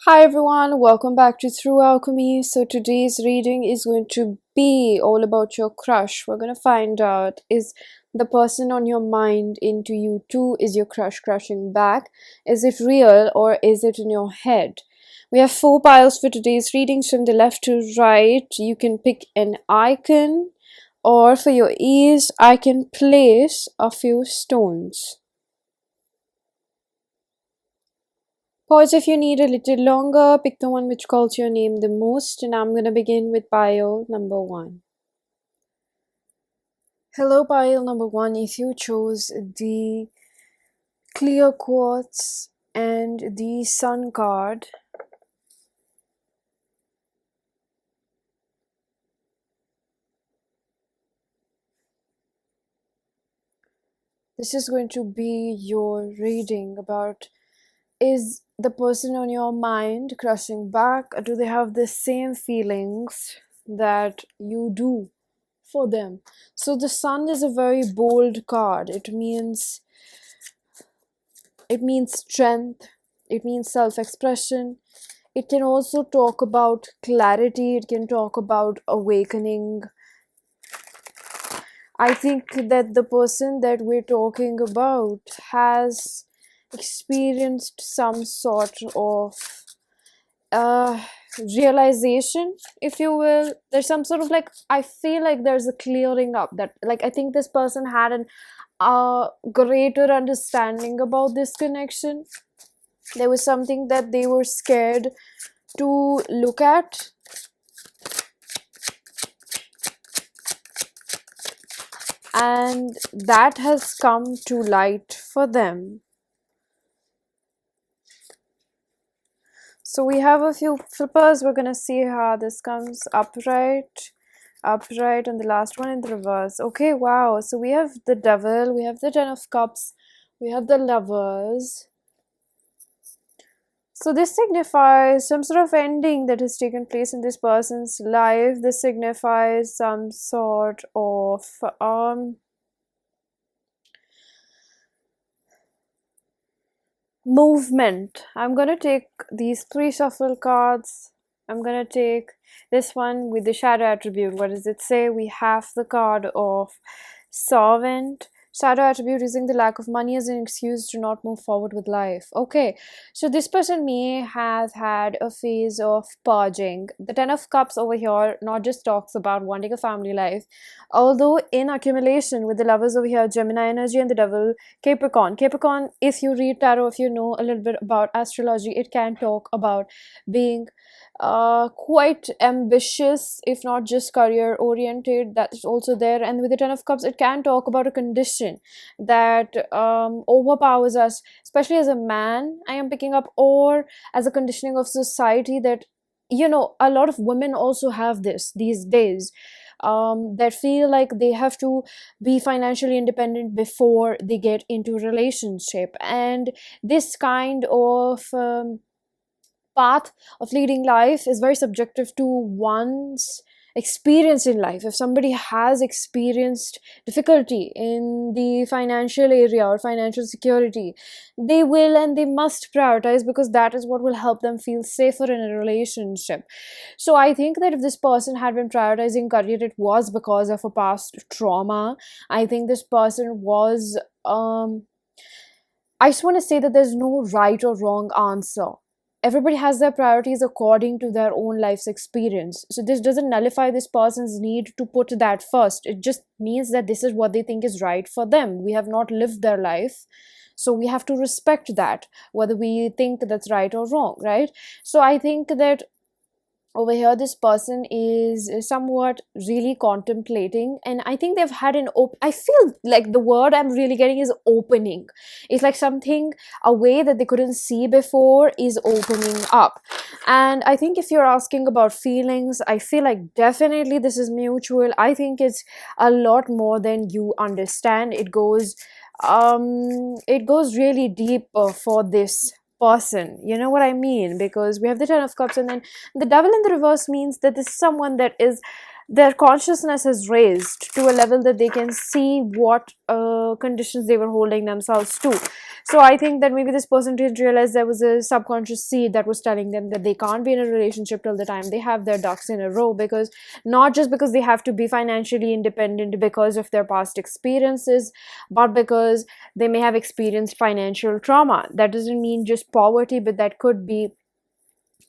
Hi everyone, welcome back to Through Alchemy. So today's reading is going to be all about your crush. We're going to find out, is the person on your mind into you too? Is your crush crushing back? Is it real or is it in your head? We have 4 piles for today's readings from the left to right. You can pick an icon, or for your ease, I can place a few stones. Pause if you need a little longer, pick the one which calls your name the most, and I'm gonna begin with pile number 1. Hello, pile number 1. If you chose the clear quartz and the sun card, this is going to be your reading about, is the person on your mind crushing back, or do they have the same feelings that you do for them? So the sun is a very bold card. It means strength, it means self-expression. It can also talk about clarity, it can talk about awakening. I think that the person that we're talking about has experienced some sort of realization, if you will. There's some sort of, like, I feel like there's a clearing up, that, like, I think this person had an greater understanding about this connection. There was something that they were scared to look at, and that has come to light for them. So we have a few flippers. We're gonna see how this comes upright, and the last one in the reverse. Okay, wow. So we have the devil, we have the 10 of cups, we have the lovers. So this signifies some sort of ending that has taken place in this person's life. This signifies some sort of movement. I'm gonna take these 3 shuffle cards. I'm gonna take this one with the shadow attribute. What does it say? We have the card of servant. Shadow attribute: using the lack of money as an excuse to not move forward with life. Okay, so this person may have had a phase of purging. The 10 of cups over here not just talks about wanting a family life, although in accumulation with the lovers over here, Gemini energy, and the devil, Capricorn. Capricorn, if you read tarot, if you know a little bit about astrology, it can talk about being quite ambitious, if not just career oriented. That's also there. And with the 10 of cups, it can talk about a condition that overpowers us, especially as a man, I am picking up, or as a conditioning of society that, you know, a lot of women also have this these days, that feel like they have to be financially independent before they get into a relationship. And this kind of path of leading life is very subjective to one's experience in life. If somebody has experienced difficulty in the financial area or financial security, they will and they must prioritize, because that is what will help them feel safer in a relationship. So I think that if this person had been prioritizing career, it was because of a past trauma. I think this person was I just want to say that there's no right or wrong answer. Everybody has their priorities according to their own life's experience. So this doesn't nullify this person's need to put that first. It just means that this is what they think is right for them. We have not lived their life, so we have to respect that, whether we think that's right or wrong, right? So I think that over here this person is somewhat really contemplating, and I think they've had I feel like the word I'm really getting is opening. It's like something, a way that they couldn't see before, is opening up. And I think if you're asking about feelings, I feel like definitely this is mutual. I think it's a lot more than you understand. It goes really deep for this person, you know what I mean? Because we have the 10 of cups, and then the devil in the reverse means that this is someone that is their consciousness is raised to a level that they can see what conditions they were holding themselves to. So I think that maybe this person didn't realize there was a subconscious seed that was telling them that they can't be in a relationship till the time they have their ducks in a row, because not just because they have to be financially independent because of their past experiences, but because they may have experienced financial trauma. That doesn't mean just poverty, but that could be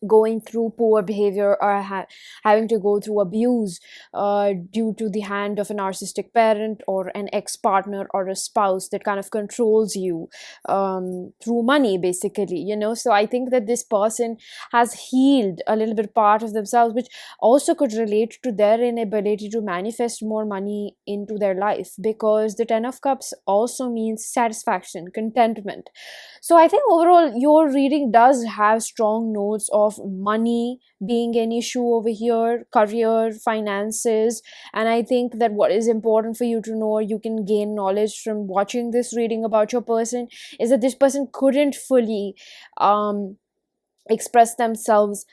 going through poor behavior, or having to go through abuse due to the hand of a narcissistic parent or an ex-partner or a spouse that kind of controls you through money, basically, you know. So I think that this person has healed a little bit part of themselves, which also could relate to their inability to manifest more money into their life, because the Ten of Cups also means satisfaction, contentment. So I think overall your reading does have strong notes of money being an issue over here, career, finances. And I think that what is important for you to know, or you can gain knowledge from watching this reading about your person, is that this person couldn't fully express themselves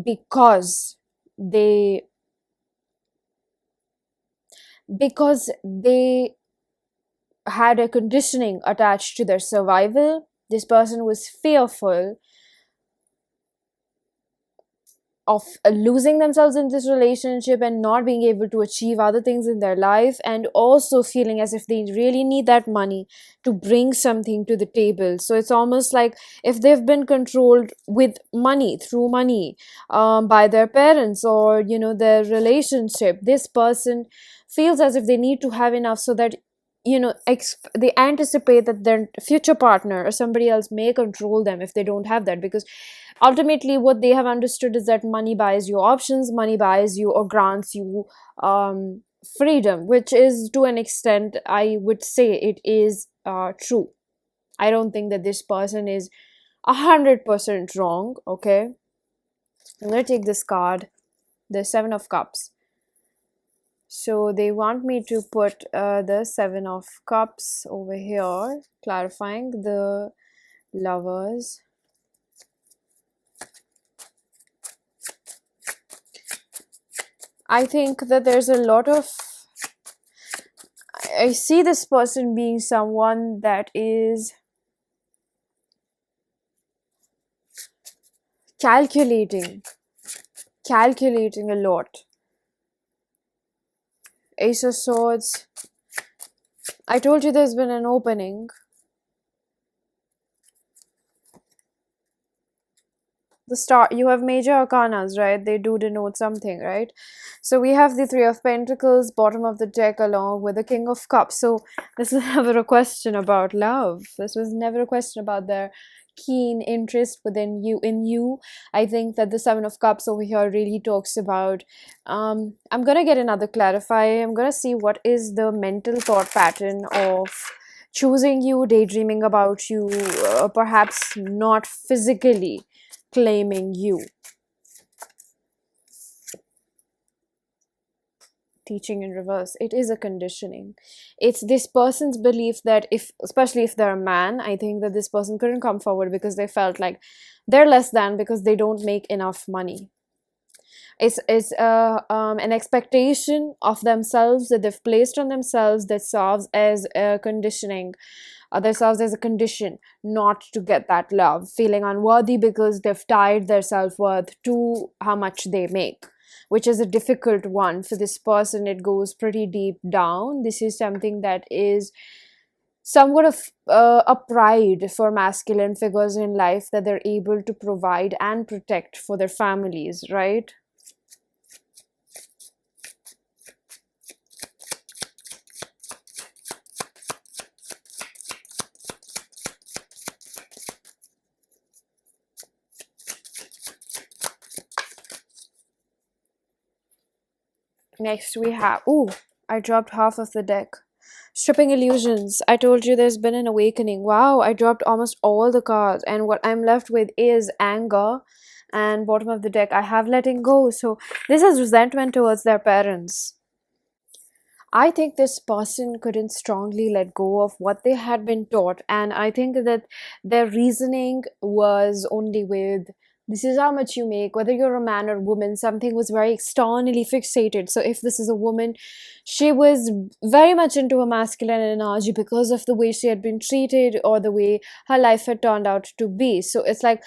because they had a conditioning attached to their survival. This person was fearful of losing themselves in this relationship and not being able to achieve other things in their life, and also feeling as if they really need that money to bring something to the table. So it's almost like if they've been controlled with money, through money, by their parents, or you know, their relationship, this person feels as if they need to have enough so that, you know, they anticipate that their future partner or somebody else may control them if they don't have that. Because ultimately what they have understood is that money buys you options, money buys you or grants you freedom, which is, to an extent, I would say it is true. I don't think that this person is 100% wrong. Okay, I'm gonna take this card, the Seven of Cups. So they want me to put the Seven of Cups over here, clarifying the Lovers. I think that there's a lot of, I see this person being someone that is calculating a lot. Ace of Swords. I told you there's been an opening. The Star, you have major arcanas, right? They do denote something, right? So we have the Three of Pentacles, bottom of the deck, along with the King of Cups. So this was never a question about love. This was never a question about their keen interest within you, in you. I think that the Seven of Cups over here really talks about, I'm gonna get another clarify. I'm gonna see what is the mental thought pattern of choosing you, daydreaming about you, perhaps not physically claiming you. Teaching in reverse. It is a conditioning. It's this person's belief that if, especially if they're a man, I think that this person couldn't come forward because they felt like they're less than because they don't make enough money. It's an expectation of themselves that they've placed on themselves that serves as a conditioning. That serves as a condition not to get that love, feeling unworthy because they've tied their self-worth to how much they make, which is a difficult one for this person. It goes pretty deep down. This is something that is somewhat of a pride for masculine figures in life, that they're able to provide and protect for their families, right? Next we have, ooh, I dropped half of the deck. Stripping Illusions. I told you there's been an awakening. Wow, I dropped almost all the cards, and what I'm left with is anger. And bottom of the deck, I have letting go. So this is resentment towards their parents. I think this person couldn't strongly let go of what they had been taught, and I think that their reasoning was only with This is how much you make, whether you're a man or woman. Something was very externally fixated. So if this is a woman, she was very much into a masculine energy because of the way she had been treated or the way her life had turned out to be. So it's like,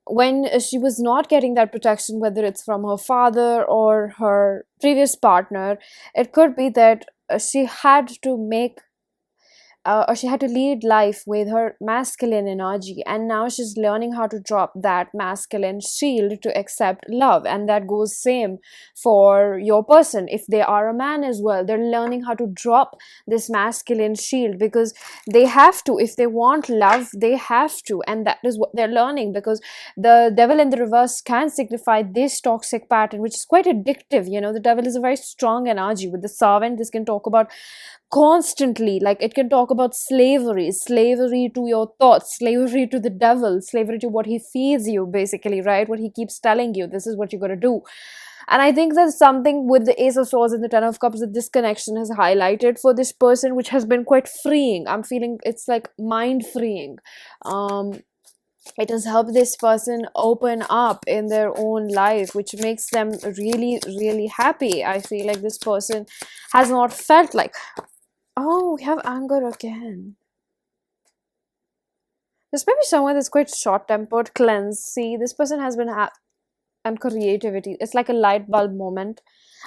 when she was not getting that protection, whether it's from her father or her previous partner, it could be that she had to make or she had to lead life with her masculine energy, and now she's learning how to drop that masculine shield to accept love. And that goes same for your person. If they are a man as well, they're learning how to drop this masculine shield, because they have to. If they want love, they have to, and that is what they're learning, because the devil in the reverse can signify this toxic pattern, which is quite addictive. The devil is a very strong energy. With the servant, this can talk about constantly, like it can talk about slavery to your thoughts, slavery to the devil, slavery to what he feeds you, basically, right? What he keeps telling you, this is what you got to do. And I think there's something with the Ace of Swords and the Ten of Cups that this connection has highlighted for this person, which has been quite freeing. I'm feeling it's like mind freeing. It has helped this person open up in their own life, which makes them really, really happy. I feel like this person has not felt like, oh, we have anger again. There's maybe someone that's quite short-tempered. Cleanse. See, this person has been and creativity. It's like a light bulb moment.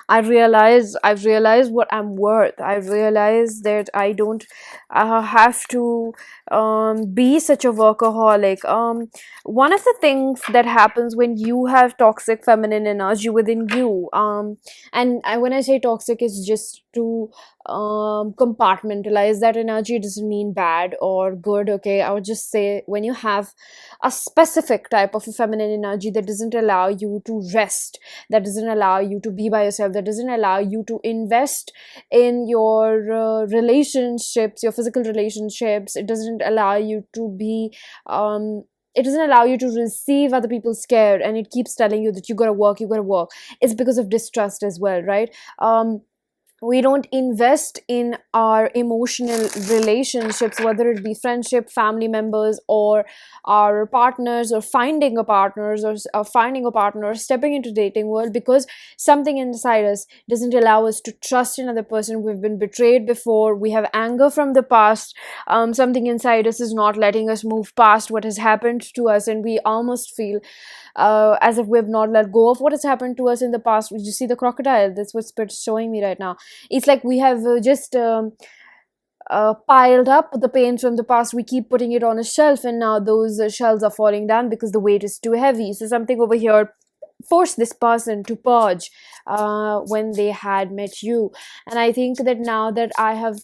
I've realized what I'm worth. I've realized that I don't have to be such a workaholic. One of the things that happens when you have toxic feminine energy within you, and when I say toxic, it's just to compartmentalize that energy. It doesn't mean bad or good, okay? I would just say when you have a specific type of a feminine energy that doesn't allow you to rest, that doesn't allow you to be by yourself, that doesn't allow you to invest in your relationships, your physical relationships, it doesn't allow you to be it doesn't allow you to receive other people's care, and it keeps telling you that you gotta work, it's because of distrust as well, right? We don't invest in our emotional relationships, whether it be friendship, family members, or our partners, or finding a partners, or finding a partner, stepping into dating world, because something inside us doesn't allow us to trust another person. We've been betrayed before, we have anger from the past, something inside us is not letting us move past what has happened to us, and we almost feel as if we've not let go of what has happened to us in the past. You see the crocodile, that's what Spirit's showing me right now. It's like we have just piled up the pain from the past. We keep putting it on a shelf, and now those shelves are falling down because the weight is too heavy. So something over here forced this person to purge when they had met you. And I think that now that I have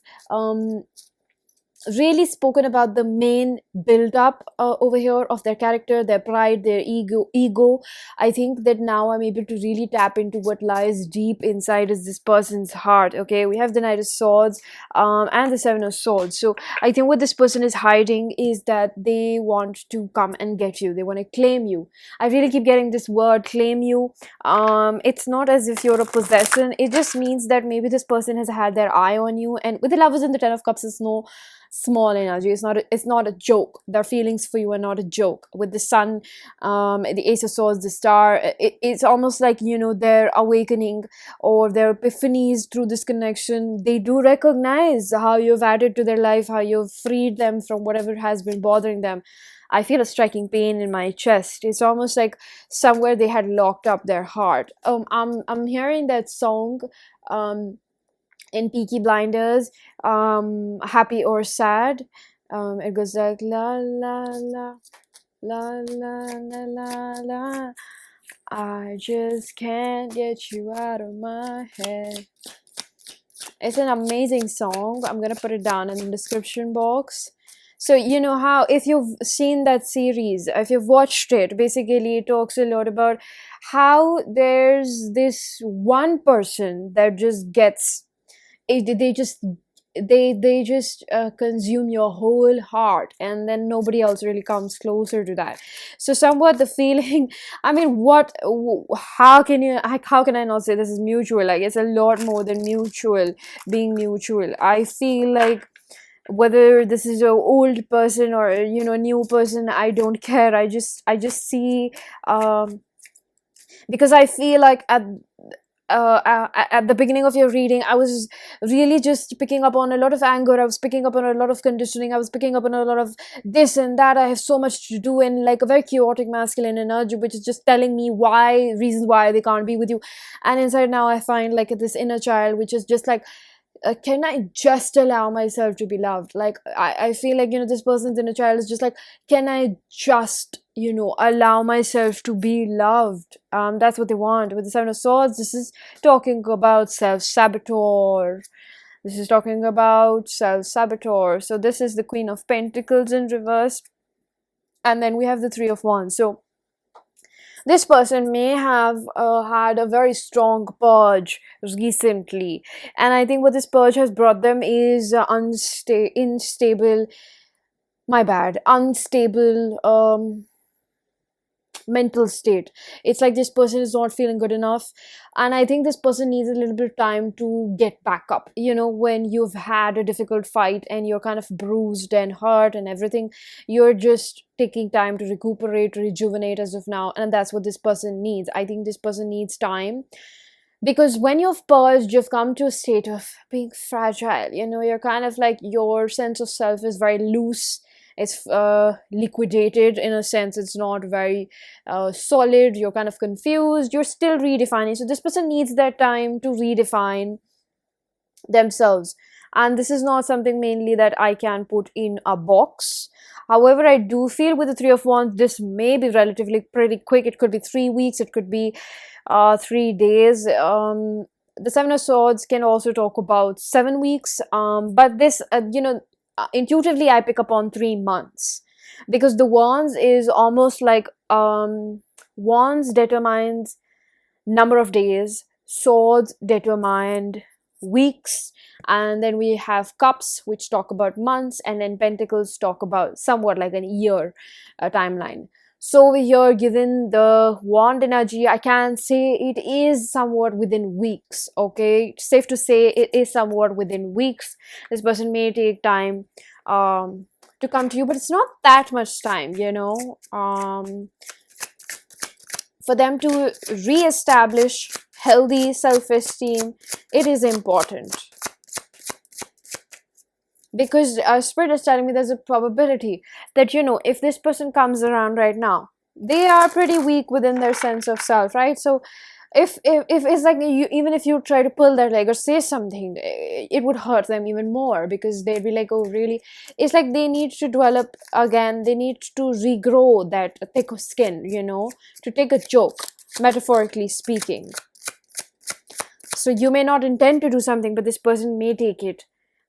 really spoken about the main build up over here of their character, their pride, their ego, I think that now I'm able to really tap into what lies deep inside is this person's heart. Okay, we have the Knight of Swords and the Seven of Swords. So I think what this person is hiding is that they want to come and get you, they want to claim you. I really keep getting this word, claim you. It's not as if you're a possession, it just means that maybe this person has had their eye on you. And with the Lovers and the Ten of Cups, it's no small energy, it's not a joke. Their feelings for you are not a joke. With the Sun, the Ace of Swords, the Star, it's almost like, their awakening or their epiphanies through this connection. They do recognize how you've added to their life, how you've freed them from whatever has been bothering them. I feel a striking pain in my chest. It's almost like somewhere they had locked up their heart. I'm hearing that song in Peaky Blinders, Happy or Sad. It goes like la la la la la la la la. I just can't get you out of my head. It's an amazing song. I'm gonna put it down in the description box. So you know how, if you've seen that series, if you've watched it, basically it talks a lot about how there's this one person that just gets they just consume your whole heart, and then nobody else really comes closer to that. So somewhat the feeling, I mean, how can I not say this is mutual? Like, it's a lot more than mutual. Being mutual, I feel like whether this is a old person or new person, I don't care. I just see, um because I feel like at the beginning of your reading, I was really just picking up on a lot of anger. I was picking up on a lot of conditioning. I was picking up on a lot of this and that. I have so much to do, and like a very chaotic masculine energy, which is just telling me reasons why they can't be with you. And inside now, I find like this inner child, which is just like, can I just allow myself to be loved? Like, I feel like, this person's inner child is just like, can I just, allow myself to be loved? That's what they want. With the Seven of Swords, this is talking about self-saboteur. This is talking about self-saboteur. So this is the Queen of Pentacles in reverse. And then we have the Three of Wands. So this person may have had a very strong purge recently, and I think what this purge has brought them is unstable mental state. It's like this person is not feeling good enough, and I think this person needs a little bit of time to get back up. When you've had a difficult fight and you're kind of bruised and hurt and everything, you're just taking time to recuperate, rejuvenate as of now, and that's what this person needs. I think this person needs time, because when you've purged, you've come to a state of being fragile. You're kind of like, your sense of self is very loose. It's liquidated in a sense. It's not very solid. You're kind of confused. You're still redefining. So this person needs that time to redefine themselves. And this is not something mainly that I can put in a box. However, I do feel with the Three of Wands, this may be relatively pretty quick. It could be 3 weeks. It could be 3 days. The Seven of Swords can also talk about 7 weeks. But this, intuitively I pick up on 3 months, because the Wands is almost like, Wands determines number of days, Swords determined weeks, and then we have Cups, which talk about months, and then Pentacles talk about somewhat like an year timeline. So over here, given the Wand energy, I can say it is somewhat within weeks. Okay, it's safe to say it is somewhat within weeks. This person may take time to come to you, but it's not that much time, for them to re-establish healthy self-esteem. It is important, because Spirit is telling me there's a probability that, if this person comes around right now, they are pretty weak within their sense of self, right? So if it's like, even if you try to pull their leg or say something, it would hurt them even more, because they'd be like, oh really? It's like they need to develop again. They need to regrow that thick skin, to take a joke, metaphorically speaking. So you may not intend to do something, but this person may take it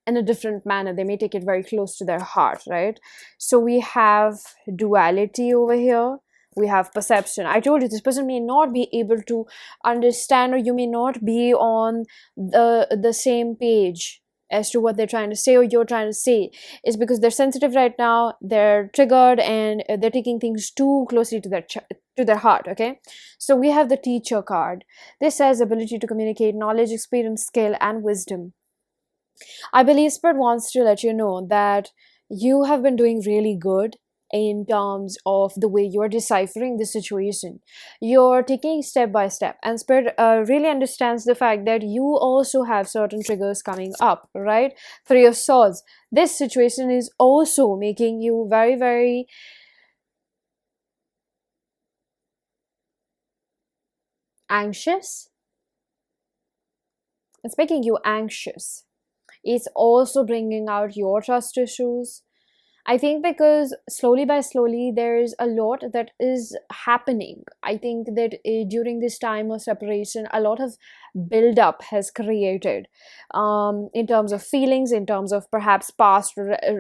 in a different manner. They may take it very close to their heart, right? So we have duality over here. We have perception. I told you, this person may not be able to understand, or you may not be on the same page as to what they're trying to say or you're trying to say. It's because they're sensitive right now, they're triggered, and they're taking things too closely to their heart. Okay, so we have the Teacher card. This says ability to communicate knowledge, experience, skill, and wisdom. I believe Spirit wants to let you know that you have been doing really good in terms of the way you're deciphering the situation. You're taking step by step, and Spirit really understands the fact that you also have certain triggers coming up, right? Three of Swords. This situation is also making you very, very anxious. It's making you anxious. It's also bringing out your trust issues. I think because slowly by slowly, there's a lot that is happening. I think that during this time of separation, a lot of build-up has created, in terms of feelings, in terms of perhaps past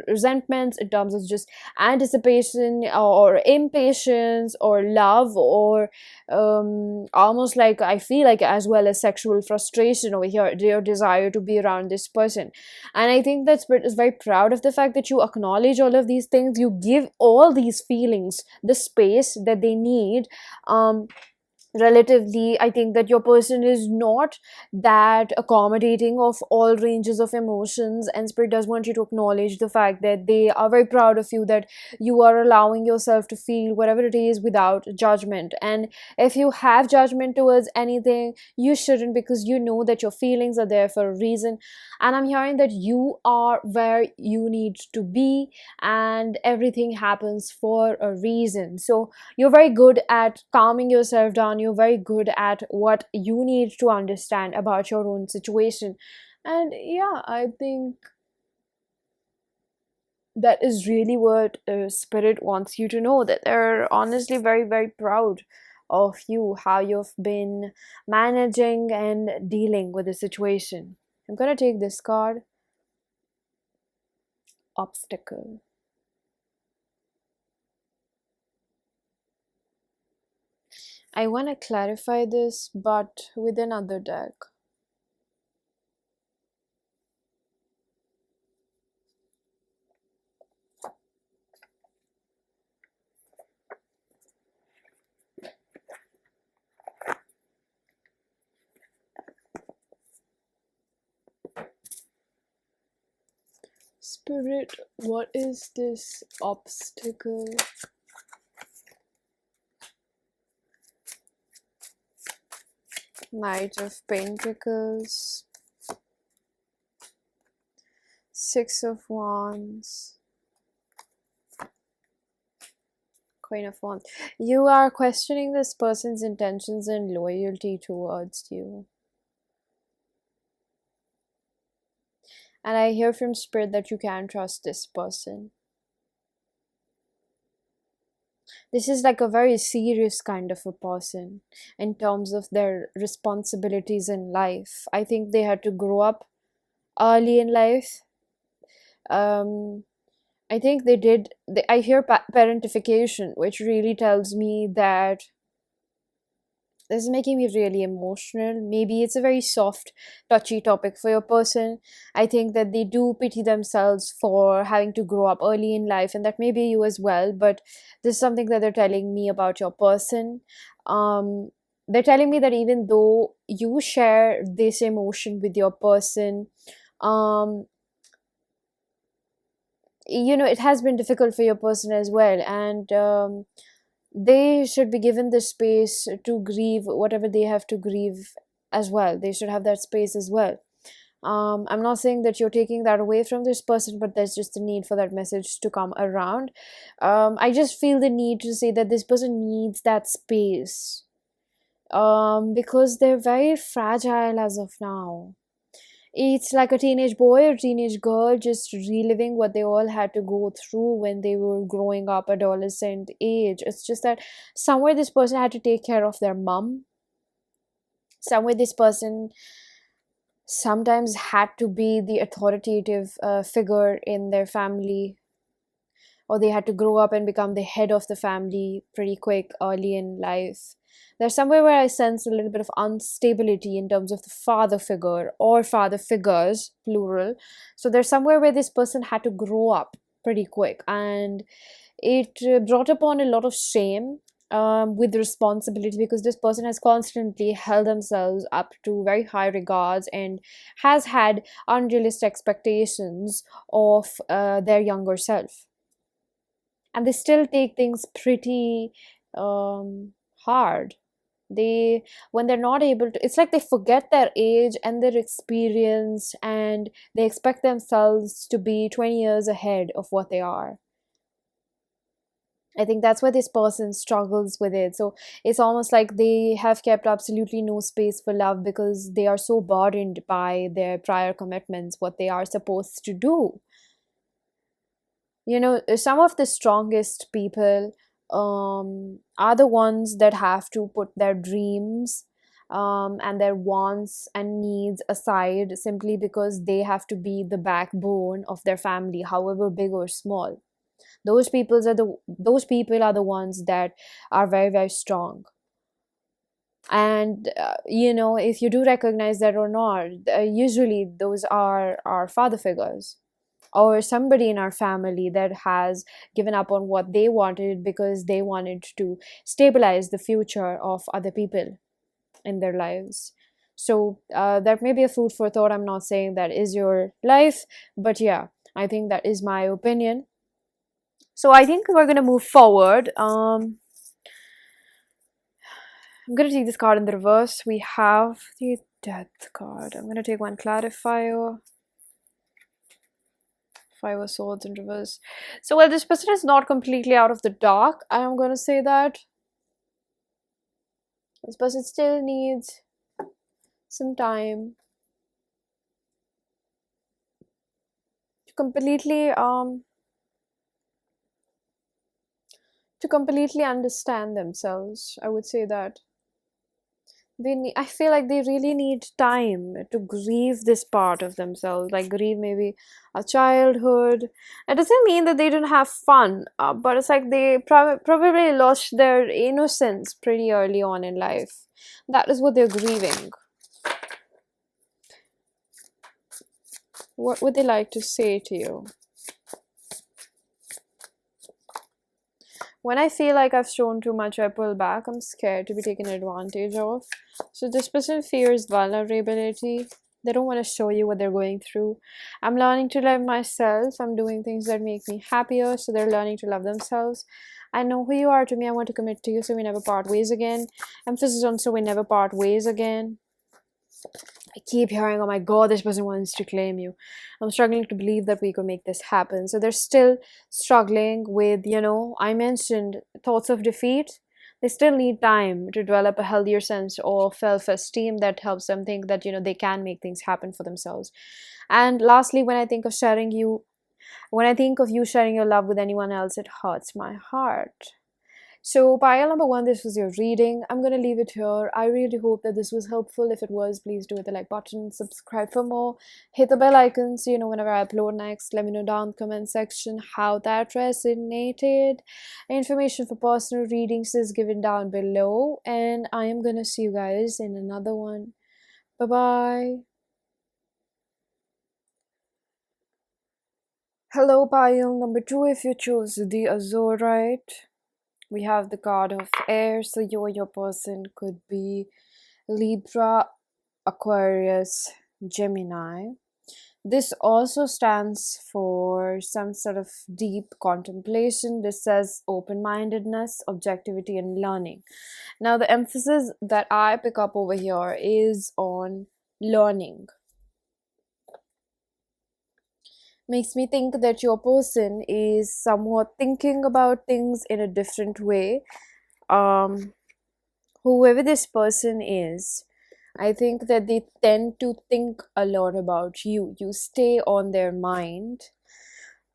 resentments, in terms of just anticipation or impatience or love, or almost like, I feel like, as well as sexual frustration over here, your desire to be around this person. And I think that Spirit is very proud of the fact that you acknowledge all of these things. You give all these feelings the space that they need, Relatively, I think that your person is not that accommodating of all ranges of emotions, and spirit does want you to acknowledge the fact that they are very proud of you, that you are allowing yourself to feel whatever it is without judgment. And if you have judgment towards anything, you shouldn't, because you know that your feelings are there for a reason. And I'm hearing that you are where you need to be, and everything happens for a reason. So you're very good at calming yourself down. You're very good at what you need to understand about your own situation. And yeah, I think that is really what spirit wants you to know, that they're honestly very, very proud of you, how you've been managing and dealing with the situation. I'm gonna take this card, obstacle. I want to clarify this, but with another deck. Spirit, what is this obstacle? Knight of Pentacles, Six of Wands, Queen of Wands. You are questioning this person's intentions and loyalty towards you. And I hear from Spirit that you can trust this person. This is like a very serious kind of a person in terms of their responsibilities in life. I think they had to grow up early in life. I think they did. I hear parentification, which really tells me that this is making me really emotional. Maybe it's a very soft, touchy topic for your person. I think that they do pity themselves for having to grow up early in life, and that may be you as well. But this is something that they're telling me about your person. They're telling me that even though you share this emotion with your person, it has been difficult for your person as well, and they should be given the space to grieve whatever they have to grieve as well. They should have that space as well. I'm not saying that you're taking that away from this person, but there's just a need for that message to come around. I just feel the need to say that this person needs that space, because they're very fragile as of now. It's like a teenage boy or teenage girl just reliving what they all had to go through when they were growing up, adolescent age. It's just that somewhere this person had to take care of their mom. Somewhere this person sometimes had to be the authoritative figure in their family, or they had to grow up and become the head of the family pretty quick early in life. There's somewhere where I sense a little bit of instability in terms of the father figure or father figures, plural. So there's somewhere where this person had to grow up pretty quick, and it brought upon a lot of shame with responsibility, because this person has constantly held themselves up to very high regards and has had unrealistic expectations of their younger self, and they still take things pretty hard. They, when they're not able to, it's like they forget their age and their experience, and they expect themselves to be 20 years ahead of what they are. I think that's where this person struggles with it. So it's almost like they have kept absolutely no space for love, because they are so burdened by their prior commitments, what they are supposed to do. Some of the strongest people are the ones that have to put their dreams and their wants and needs aside, simply because they have to be the backbone of their family, however big or small. Those people are the ones that are very, very strong. And if you do recognize that or not, usually those are our father figures. or somebody in our family that has given up on what they wanted because they wanted to stabilize the future of other people in their lives. So that may be a food for thought. I'm not saying that is your life, but yeah, I think that is my opinion. So I think we're going to move forward. I'm going to take this card in the reverse. We have the Death card. I'm going to take one clarifier. Five of Swords in reverse. So while this person is not completely out of the dark, I am going to say that this person still needs some time to completely understand themselves. I would say that I feel like they really need time to grieve this part of themselves, like grieve maybe a childhood. It doesn't mean that they didn't have fun, but it's like they probably lost their innocence pretty early on in life. That is what they're grieving. What would they like to say to you? When I feel like I've shown too much, I pull back. I'm scared to be taken advantage of. So this person fears vulnerability. They don't want to show you what they're going through. I'm learning to love myself. I'm doing things that make me happier. So they're learning to love themselves. I know who you are to me. I want to commit to you so we never part ways again. Emphasis on so we never part ways again. I keep hearing, oh my god, this person wants to claim you. I'm struggling to believe that we could make this happen. So they're still struggling with, I mentioned thoughts of defeat. They still need time to develop a healthier sense of self-esteem that helps them think that, they can make things happen for themselves. And lastly, when I think of you sharing your love with anyone else, it hurts my heart. So pile number one, this was your reading. I'm going to leave it here. I really hope that this was helpful. If it was, please do hit the like button, subscribe for more, hit the bell icon so you know whenever I upload next. Let me know down in the comment section how that resonated. Information for personal readings is given down below, and I am going to see you guys in another one. Bye-bye. Hello, pile number two, if you chose the Azurite. We have the card of air, so you or your person could be Libra, Aquarius, Gemini. This also stands for some sort of deep contemplation. This says open-mindedness, objectivity, and learning. Now, the emphasis that I pick up over here is on learning. Makes me think that your person is somewhat thinking about things in a different way. Whoever this person is, I think that they tend to think a lot about you. You stay on their mind.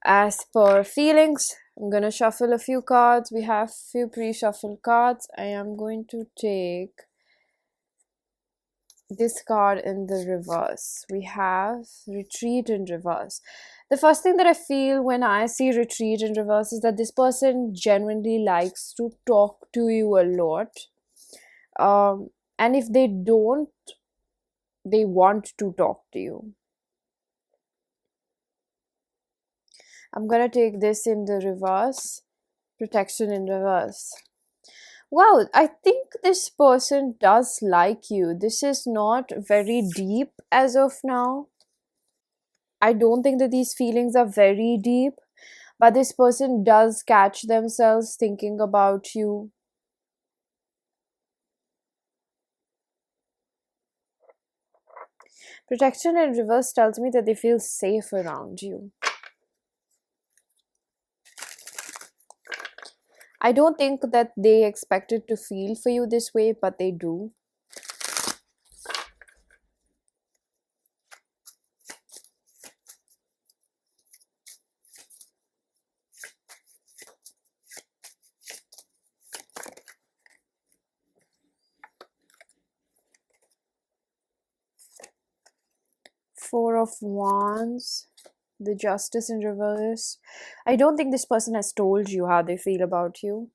As per feelings, I'm going to shuffle a few cards. We have a few pre-shuffled cards. I am going to take this card in the reverse. We have retreat in reverse. The first thing that I feel when I see retreat in reverse is that this person genuinely likes to talk to you a lot. And if they don't, they want to talk to you. I'm gonna take this in the reverse. Protection in reverse. Wow, I think this person does like you. This is not very deep as of now. I don't think that these feelings are very deep, but this person does catch themselves thinking about you. Protection in reverse tells me that they feel safe around you. I don't think that they expected to feel for you this way, but they do. Four of Wands, the Justice in reverse. I don't think this person has told you how they feel about you.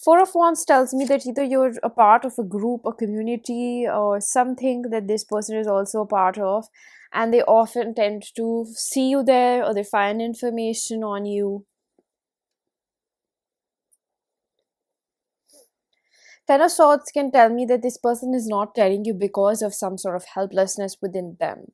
Four of Wands tells me that either you're a part of a group, a community, or something that this person is also a part of, and they often tend to see you there, or they find information on you. Ten of Swords can tell me that this person is not telling you because of some sort of helplessness within them.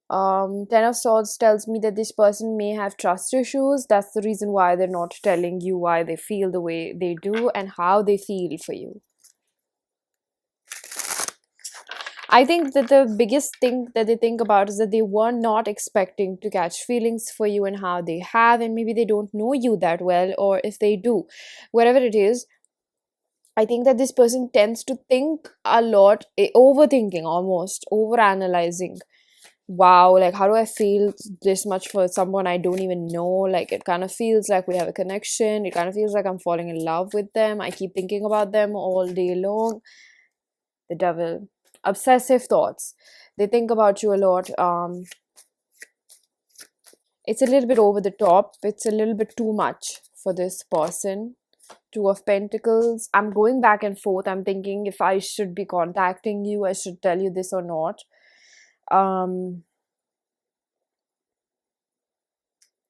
Ten of Swords tells me that this person may have trust issues. That's the reason why they're not telling you why they feel the way they do and how they feel for you. I think that the biggest thing that they think about is that they were not expecting to catch feelings for you and how they have, and maybe they don't know you that well, or if they do, whatever it is, I think that this person tends to think a lot, overthinking, almost overanalyzing. Wow, like how do I feel this much for someone I don't even know? Like it kind of feels like we have a connection. It kind of feels like I'm falling in love with them. I keep thinking about them all day long. The devil. Obsessive thoughts. They think about you a lot. It's a little bit over the top. It's a little bit too much for this person. Two of Pentacles. I'm going back and forth. I'm thinking if I should be contacting you, I should tell you this or not. I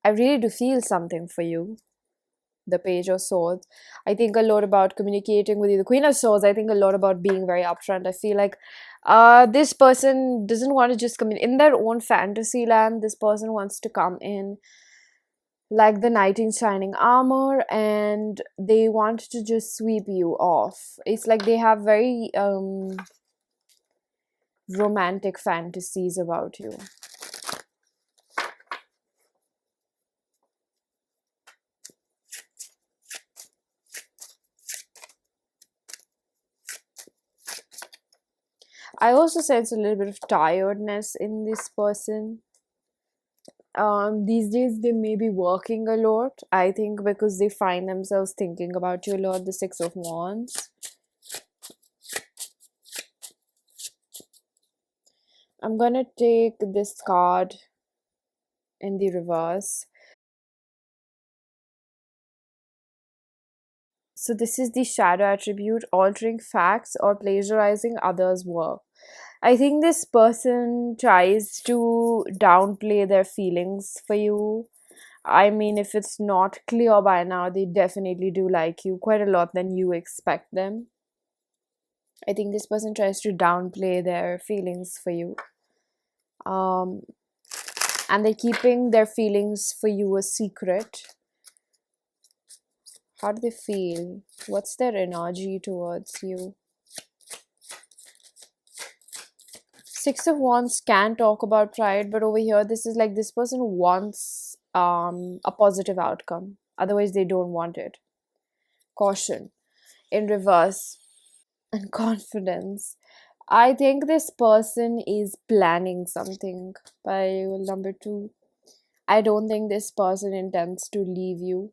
really do feel something for you. The Page of Swords. I think a lot about communicating with you. The Queen of Swords. I think a lot about being very upfront. I feel like this person doesn't want to just come in their own fantasy land. This person wants to come in like the knight in shining armor, and they want to just sweep you off. It's like they have very romantic fantasies about you. I also sense a little bit of tiredness in this person. These days they may be working a lot, I think, because they find themselves thinking about you a lot. The Six of Wands. I'm gonna take this card in the reverse. So this is the shadow attribute, altering facts or plagiarizing others' work. I think this person tries to downplay their feelings for you. I mean, if it's not clear by now, they definitely do like you quite a lot than you expect them. I think this person tries to downplay their feelings for you. And they're keeping their feelings for you a secret. How do they feel? What's their energy towards you? Six of Wands can talk about pride, but over here, this is like this person wants a positive outcome. Otherwise, they don't want it. Caution in reverse. And confidence. I think this person is planning something by number 2. I don't think this person intends to leave you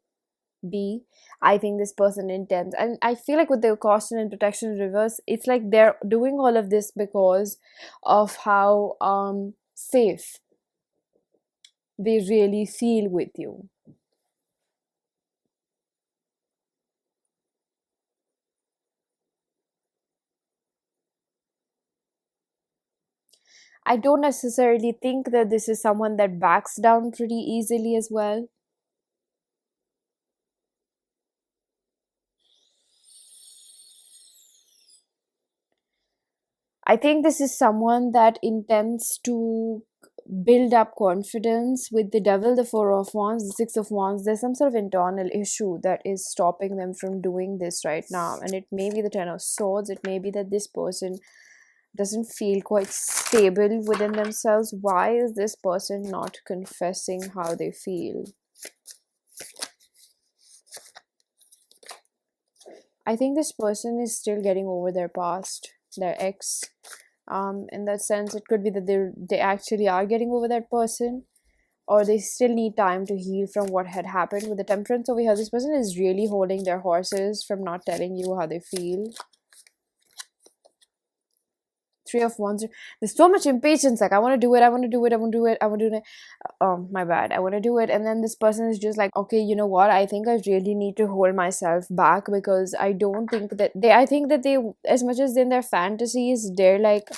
be. I think this person intends, and I feel like with the caution and protection in reverse, it's like they're doing all of this because of how safe they really feel with you. I don't necessarily think that this is someone that backs down pretty easily as well. I think this is someone that intends to build up confidence. With the devil, the Four of Wands, the Six of Wands, there's some sort of internal issue that is stopping them from doing this right now. And it may be the Ten of Swords. It may be that this person doesn't feel quite stable within themselves. Why is this person not confessing how they feel? I think this person is still getting over their past, their ex. In that sense, it could be that they actually are getting over that person, or they still need time to heal from what had happened. With the Temperance over here, this person is really holding their horses from not telling you how they feel. Three of Wands. There's so much impatience. Like, I want to do it. I want to do it. I want to do it. I want to do it. Oh, my bad. I want to do it. And then this person is just like, okay, you know what? I think I really need to hold myself back, because I don't think that I think that they, as much as in their fantasies, they're like,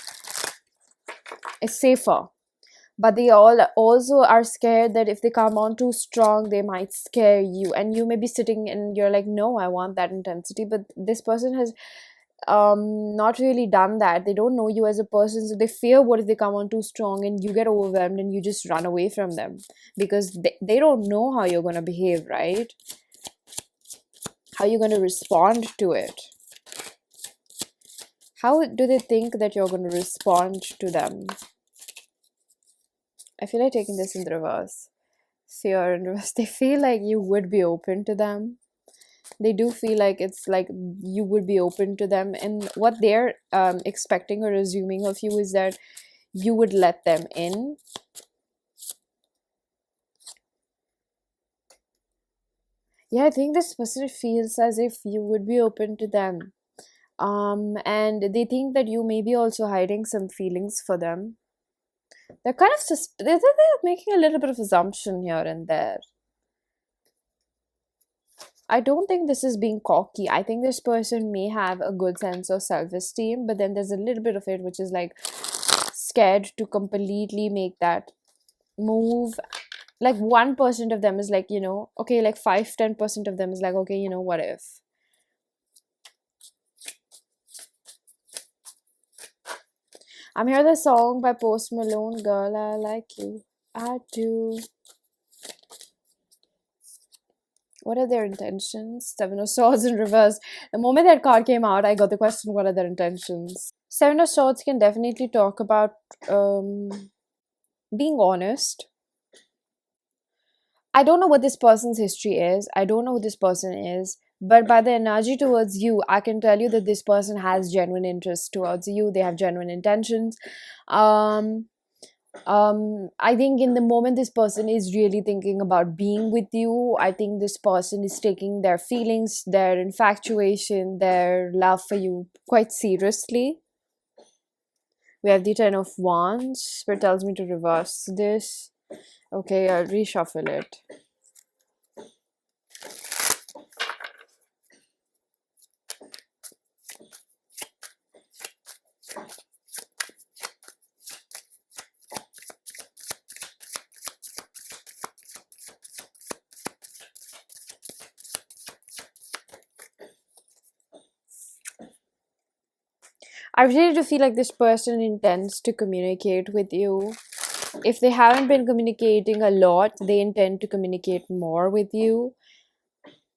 it's safer. But they all also are scared that if they come on too strong, they might scare you. And you may be sitting and you're like, no, I want that intensity. But this person has not really done that. They don't know you as a person, so they fear what if they come on too strong and you get overwhelmed and you just run away from them, because they don't know how you're going to behave, right? How you're going to respond to it. How do they think that you're going to respond to them? I feel like taking this in the reverse. Fear in reverse. They feel like you would be open to them. They do feel like it's like you would be open to them, and what they're expecting or assuming of you is that you would let them in. Yeah, I think this person feels as if you would be open to them, and they think that you may be also hiding some feelings for them. They're kind of they're making a little bit of assumption here and there. I don't think this is being cocky. I think this person may have a good sense of self-esteem, but then there's a little bit of it which is like scared to completely make that move. Like 1% of them is like, you know, okay, like 5-10% of them is like, okay, you know, what if? I'm here the song by Post Malone, Girl, I Like You. I do. What are their intentions? Seven of Swords in reverse. The moment that card came out, I got the question, what are their intentions? Seven of Swords can definitely talk about being honest. I don't know what this person's history is. I don't know who this person is. But by the energy towards you, I can tell you that this person has genuine interest towards you. They have genuine intentions. I think in the moment this person is really thinking about being with you, I think this person is taking their feelings, their infatuation, their love for you quite seriously. We have the Ten of Wands. Spirit tells me to reverse this. Okay, I'll reshuffle it. I really do feel like this person intends to communicate with you. If they haven't been communicating a lot, they intend to communicate more with you.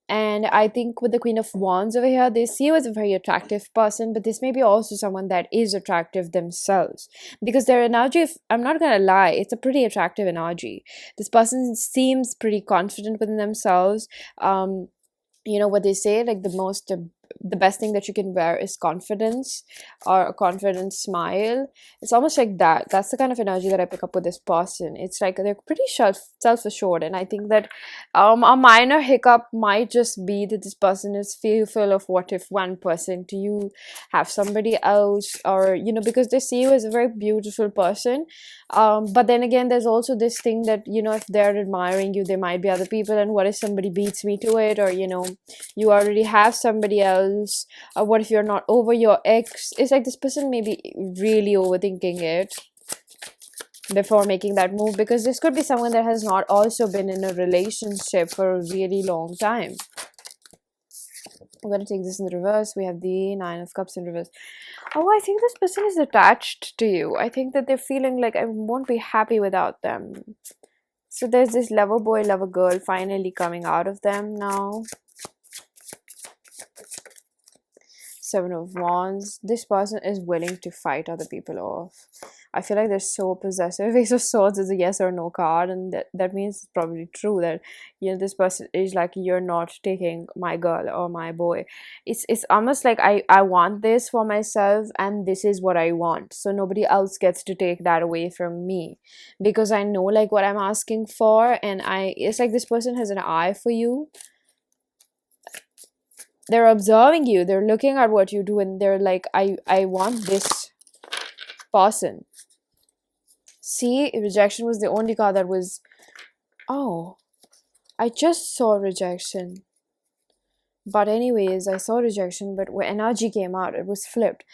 And I think with the Queen of Wands over here, they see you as a very attractive person, but this may be also someone that is attractive themselves. Because their energy, if I'm not going to lie, it's a pretty attractive energy. This person seems pretty confident within themselves. You know what they say, like the best thing that you can wear is confidence, or a confident smile. It's almost like that. That's the kind of energy that I pick up with this person. It's like they're pretty self-assured, and I think that a minor hiccup might just be that this person is fearful of what if 1% you have somebody else, or you know, because they see you as a very beautiful person. But then again, there's also this thing that, you know, if they're admiring you, there might be other people, and what if somebody beats me to it, or you know, you already have somebody else, or what if you're not over your ex? It's like this person may be really overthinking it before making that move, because this could be someone that has not also been in a relationship for a really long time. I'm going to take this in the reverse. We have the Nine of Cups in reverse. Oh, I think this person is attached to you. I think that they're feeling like I won't be happy without them. So there's this lover boy, lover girl finally coming out of them now. Seven of Wands. This person is willing to fight other people off. I feel like they're so possessive. Ace of Swords is a yes or no card, and that means it's probably true that, you know, this person is like, you're not taking my girl or my boy. It's almost like I want this for myself, and this is what I want, so nobody else gets to take that away from me, because I know like what I'm asking for, and it's like this person has an eye for you. They're observing you, they're looking at what you do, and they're like, I want this. person. See, rejection was the only card that was... Oh, I just saw rejection. But anyways, I saw rejection, but when energy came out, it was flipped.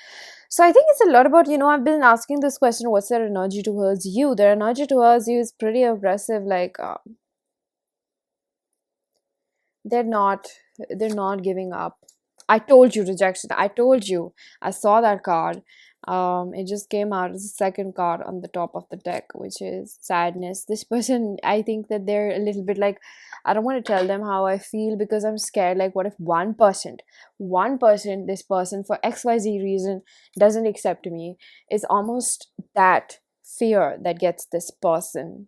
So I think it's a lot about, I've been asking this question, what's their energy towards you? Their energy towards you is pretty aggressive, like they're not giving up. I told you, rejection. I told you. I saw that card. It just came out as the second card on the top of the deck, which is sadness. This person, I think that they're a little bit like, I don't want to tell them how I feel because I'm scared. Like, what if 1%, this person for XYZ reason doesn't accept me? It's almost that fear that gets this person.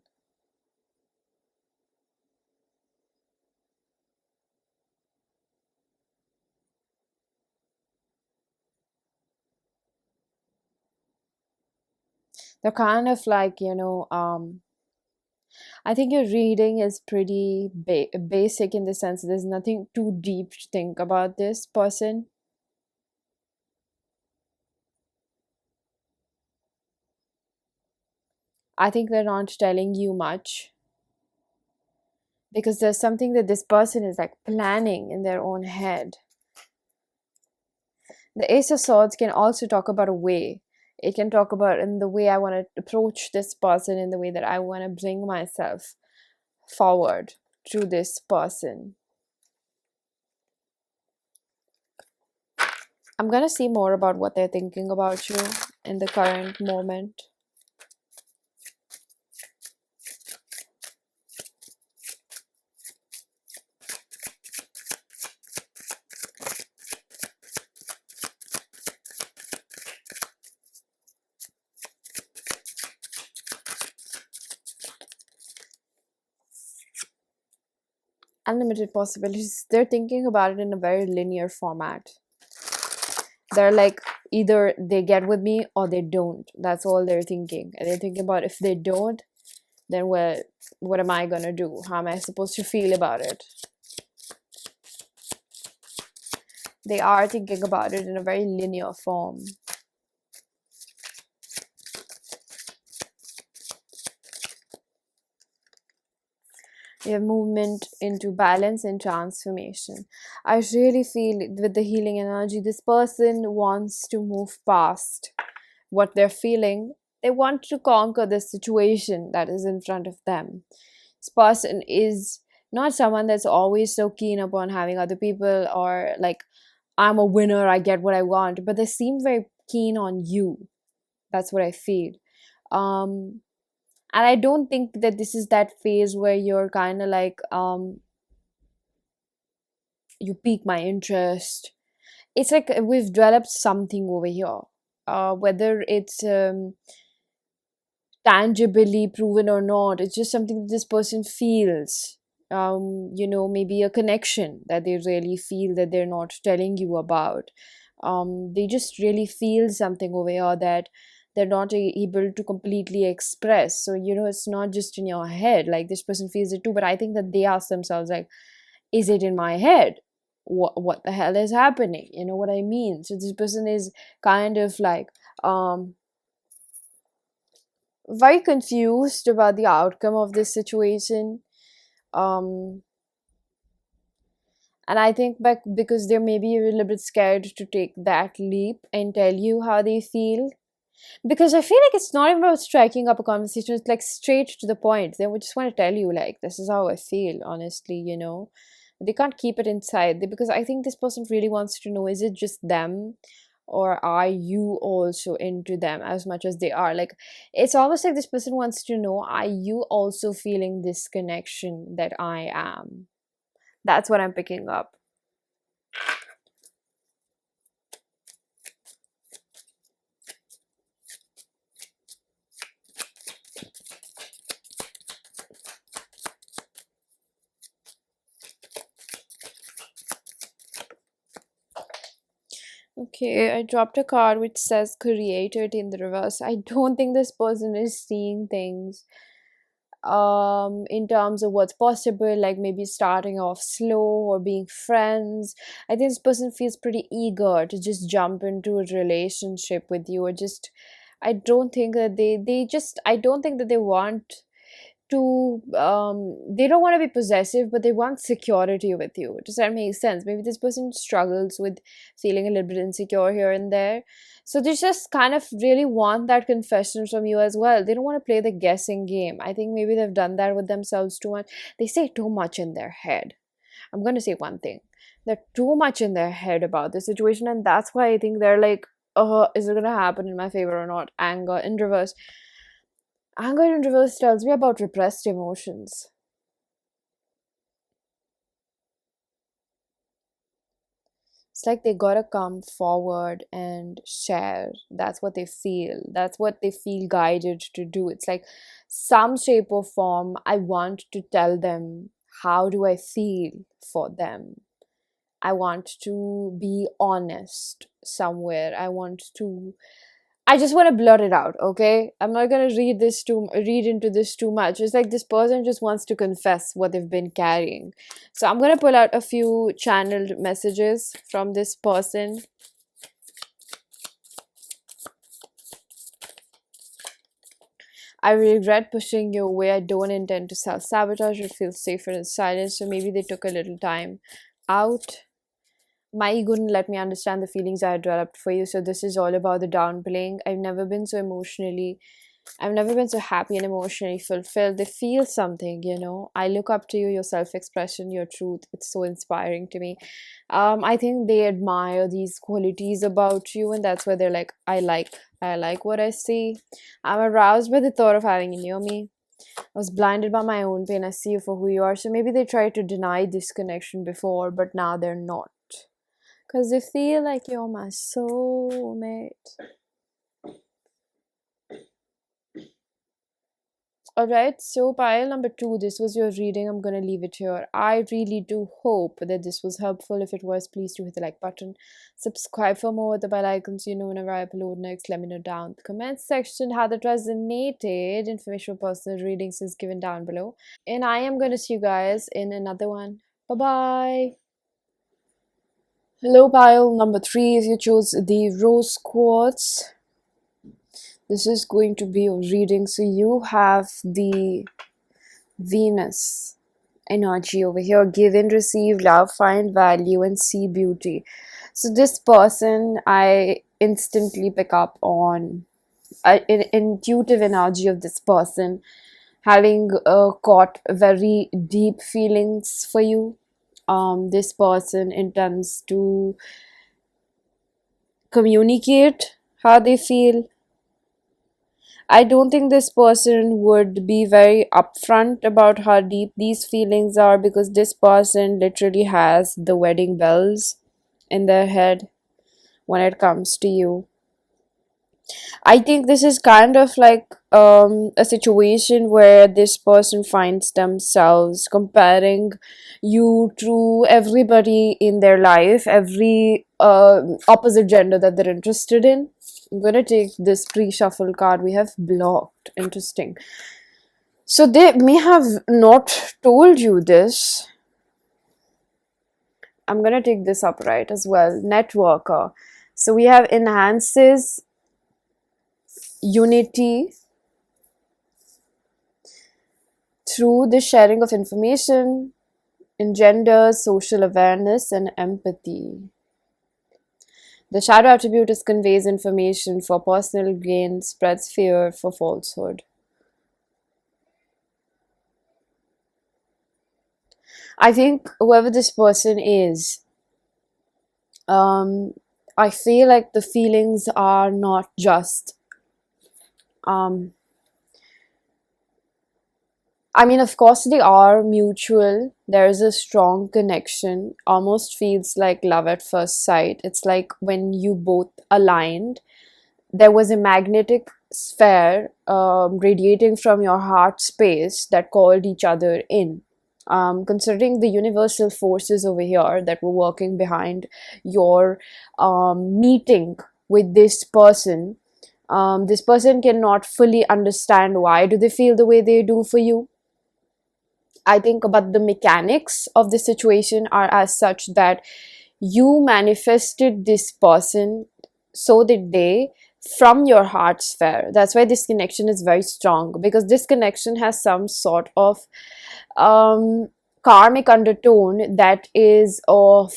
They're kind of like, I think your reading is pretty basic in the sense there's nothing too deep to think about this person. I think they're not telling you much because there's something that this person is like planning in their own head. The Ace of Swords can also talk about a way. It can talk about in the way I want to approach this person, in the way that I want to bring myself forward to this person. I'm going to see more about what they're thinking about you in the current moment. Unlimited possibilities. They're thinking about it in a very linear format. They're like, either they get with me or they don't. That's all they're thinking. And they're thinking about, if they don't, then what am I gonna do? How am I supposed to feel about it? They are thinking about it in a very linear form. You have movement into balance and transformation. I really feel with the healing energy, this person wants to move past what they're feeling. They want to conquer the situation that is in front of them. This person is not someone that's always so keen upon having other people, or like, I'm a winner, I get what I want, but they seem very keen on you. That's what I feel. And I don't think that this is that phase where you're kind of like, you pique my interest. It's like we've developed something over here. Whether it's tangibly proven or not, it's just something that this person feels. Maybe a connection that they really feel that they're not telling you about. They just really feel something over here that they're not able to completely express. So, it's not just in your head. Like, this person feels it too, but I think that they ask themselves, like, is it in my head? What the hell is happening? You know what I mean? So this person is kind of like very confused about the outcome of this situation. And I think because they're maybe a little bit scared to take that leap and tell you how they feel. Because I feel like it's not even about striking up a conversation. It's like straight to the point. They would just want to tell you, like, this is how I feel, honestly, They can't keep it inside. Because I think this person really wants to know, is it just them? Or are you also into them as much as they are? Like, it's almost like this person wants to know, are you also feeling this connection that I am? That's what I'm picking up. Okay, I dropped a card which says created in the reverse. I don't think this person is seeing things in terms of what's possible, like maybe starting off slow or being friends. I think this person feels pretty eager to just jump into a relationship with you, or just I don't think that I don't think that they want to they don't want to be possessive, but they want security with you. Does that make sense? Maybe this person struggles with feeling a little bit insecure here and there, so they just kind of really want that confession from you as well. They don't want to play the guessing game. I think maybe they've done that with themselves too much. They say too much in their head. I'm going to say one thing: they're too much in their head about the situation, and that's why I think they're like, is it going to happen in my favor or not? Anger in reverse. Anger in reverse tells me about repressed emotions. It's like they gotta come forward and share. That's what they feel. That's what they feel guided to do. It's like some shape or form, I want to tell them how do I feel for them. I want to be honest somewhere. I just want to blurt it out, okay? I'm not gonna read into this too much. It's like this person just wants to confess what they've been carrying. So I'm gonna pull out a few channeled messages from this person. I regret pushing you away. I don't intend to self-sabotage. It feels safer in silence. So maybe they took a little time out. My ego didn't let me understand the feelings I had developed for you. So this is all about the downplaying. I've never been so happy and emotionally fulfilled. They feel something, you know. I look up to you, your self-expression, your truth. It's so inspiring to me. I think they admire these qualities about you, and that's where they're like, I like what I see. I'm aroused by the thought of having you near me. I was blinded by my own pain. I see you for who you are. So maybe they tried to deny this connection before, but now they're not. Because they feel like you're my soulmate. Alright, so pile number 2, this was your reading. I'm gonna leave it here. I really do hope that this was helpful. If it was, please do hit the like button. Subscribe for more with the bell icon so you know whenever I upload next. Let me know down in the comments section how that resonated. Information for personal readings is given down below. And I am gonna see you guys in another one. Bye-bye. Hello, pile number 3. If you chose the rose quartz, this is going to be your reading. So you have the Venus energy over here. Give and receive, love, find value, and see beauty. So this person, I instantly pick up on intuitive energy of this person having caught very deep feelings for you. This person intends to communicate how they feel. I don't think this person would be very upfront about how deep these feelings are, because this person literally has the wedding bells in their head when it comes to you. I think this is kind of like a situation where this person finds themselves comparing you to everybody in their life, every opposite gender that they're interested in. I'm gonna take this pre-shuffle card. We have blocked. Interesting. So they may have not told you this. I'm gonna take this upright as well. Networker. So we have enhances unity through the sharing of information, engenders social awareness and empathy. The shadow attribute is conveys information for personal gain, spreads fear for falsehood. I think whoever this person is, I feel like the feelings are not just I mean, of course, they are mutual. There is a strong connection. Almost feels like love at first sight. It's like when you both aligned, there was a magnetic sphere radiating from your heart space that called each other in. Considering the universal forces over here that were working behind your meeting with this person cannot fully understand why do they feel the way they do for you. I think, but the mechanics of the situation are as such that you manifested this person so that they from your heart sphere. That's why this connection is very strong, because this connection has some sort of karmic undertone that is of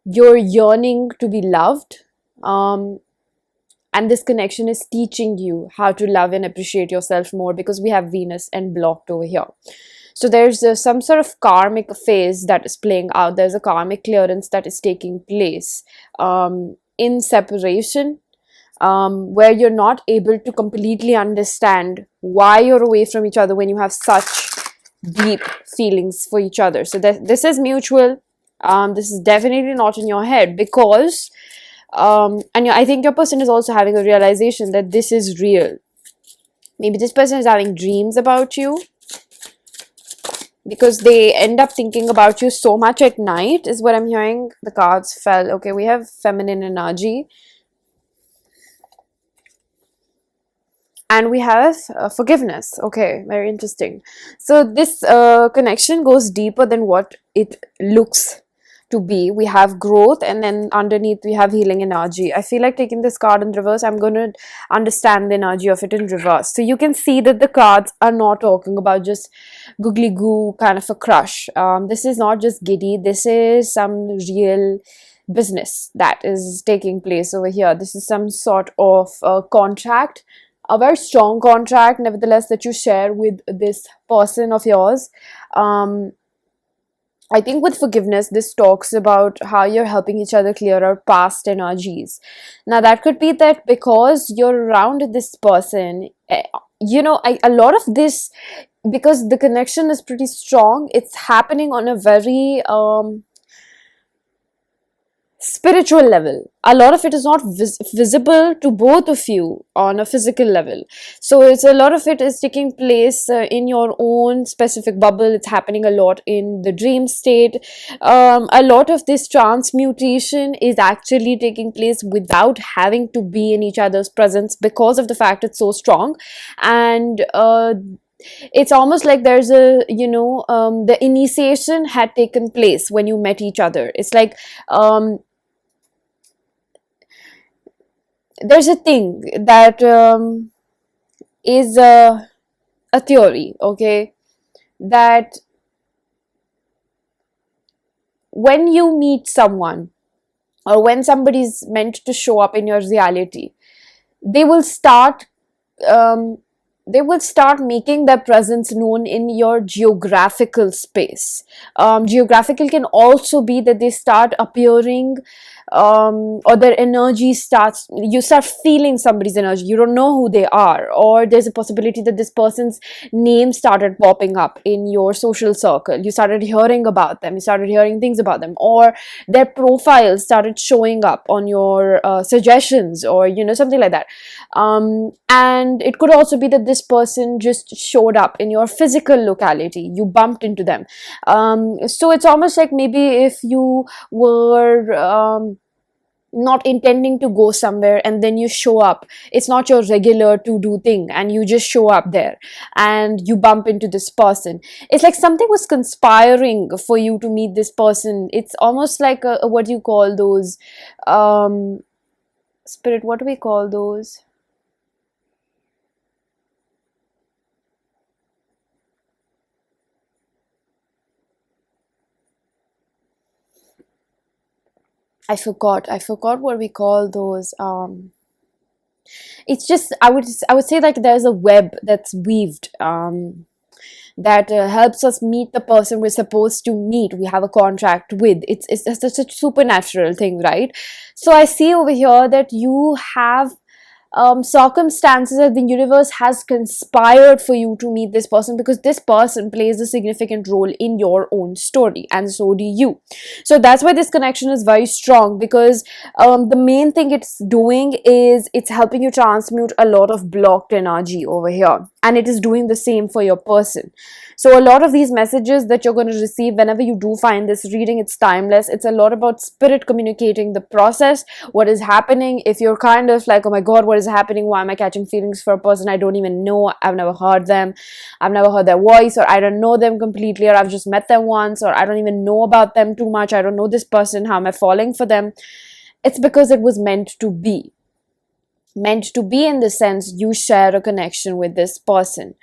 you're yearning to be loved, and this connection is teaching you how to love and appreciate yourself more, because we have Venus and blocked over here. So there's some sort of karmic phase that is playing out. There's a karmic clearance that is taking place in separation, where you're not able to completely understand why you're away from each other when you have such deep feelings for each other. So this is mutual. This is definitely not in your head, because I think your person is also having a realization that this is real. Maybe this person is having dreams about you, because they end up thinking about you so much at night, is what I'm hearing. The cards fell. Okay, we have feminine energy. And we have forgiveness. Okay, very interesting. So this connection goes deeper than what it looks to be. We have growth, and then underneath we have healing energy. I feel like taking this card in reverse, I'm going to understand the energy of it in reverse. So you can see that the cards are not talking about just googly goo kind of a crush. This is not just giddy. This is some real business that is taking place over here. This is some sort of contract, a very strong contract, nevertheless, that you share with this person of yours. I think with forgiveness, this talks about how you're helping each other clear out past energies. Now, that could be that because you're around this person, a lot of this, because the connection is pretty strong, it's happening on a very spiritual level. A lot of it is not visible to both of you on a physical level. So it's a lot of it is taking place in your own specific bubble. It's happening a lot in the dream state. A lot of this transmutation is actually taking place without having to be in each other's presence, because of the fact it's so strong. And it's almost like there's a the initiation had taken place when you met each other. It's like there's a thing that is a theory, okay, that when you meet someone, or when somebody's meant to show up in your reality, they will start making their presence known in your geographical space. Geographical can also be that they start appearing, or their energy starts, you start feeling somebody's energy. You don't know who they are, or there's a possibility that this person's name started popping up in your social circle. You started hearing about them, you started hearing things about them, or their profile started showing up on your suggestions, or something like that. And it could also be that this person just showed up in your physical locality. You bumped into them. So it's almost like maybe if you were not intending to go somewhere, and then you show up. It's not your regular to-do thing, and you just show up there and you bump into this person. It's like something was conspiring for you to meet this person. It's almost like what do you call those, spirit, what do we call those? I forgot what we call those. It's just, I would say, like, there's a web that's weaved, that helps us meet the person we're supposed to meet. We have a contract with. It's such a supernatural thing, right? So I see over here that you have circumstances that the universe has conspired for you to meet this person, because this person plays a significant role in your own story, and so do you. So that's why this connection is very strong, because the main thing it's doing is it's helping you transmute a lot of blocked energy over here, and it is doing the same for your person. So a lot of these messages that you're going to receive whenever you do find this reading, it's timeless. It's a lot about spirit communicating the process, what is happening. If you're kind of like, oh my god, what is happening? Why am I catching feelings for a person I don't even know? I've never heard them, I've never heard their voice, or I don't know them completely, or I've just met them once, or I don't even know about them too much, I don't know this person, how am I falling for them? it's because it was meant to be. Meant to be in the sense you share a connection with this person.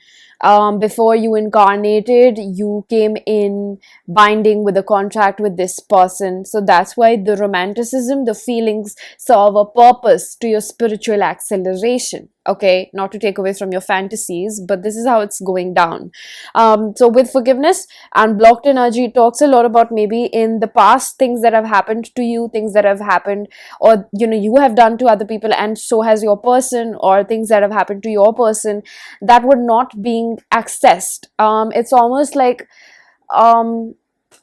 Before you incarnated, you came in binding with a contract with this person. So that's why the romanticism, the feelings serve a purpose to your spiritual acceleration. Okay, not to take away from your fantasies, but this is how it's going down. So with forgiveness and blocked energy, it talks a lot about maybe in the past things that have happened to you, things that have happened, or you have done to other people, and so has your person, or things that have happened to your person that were not being accessed. It's almost like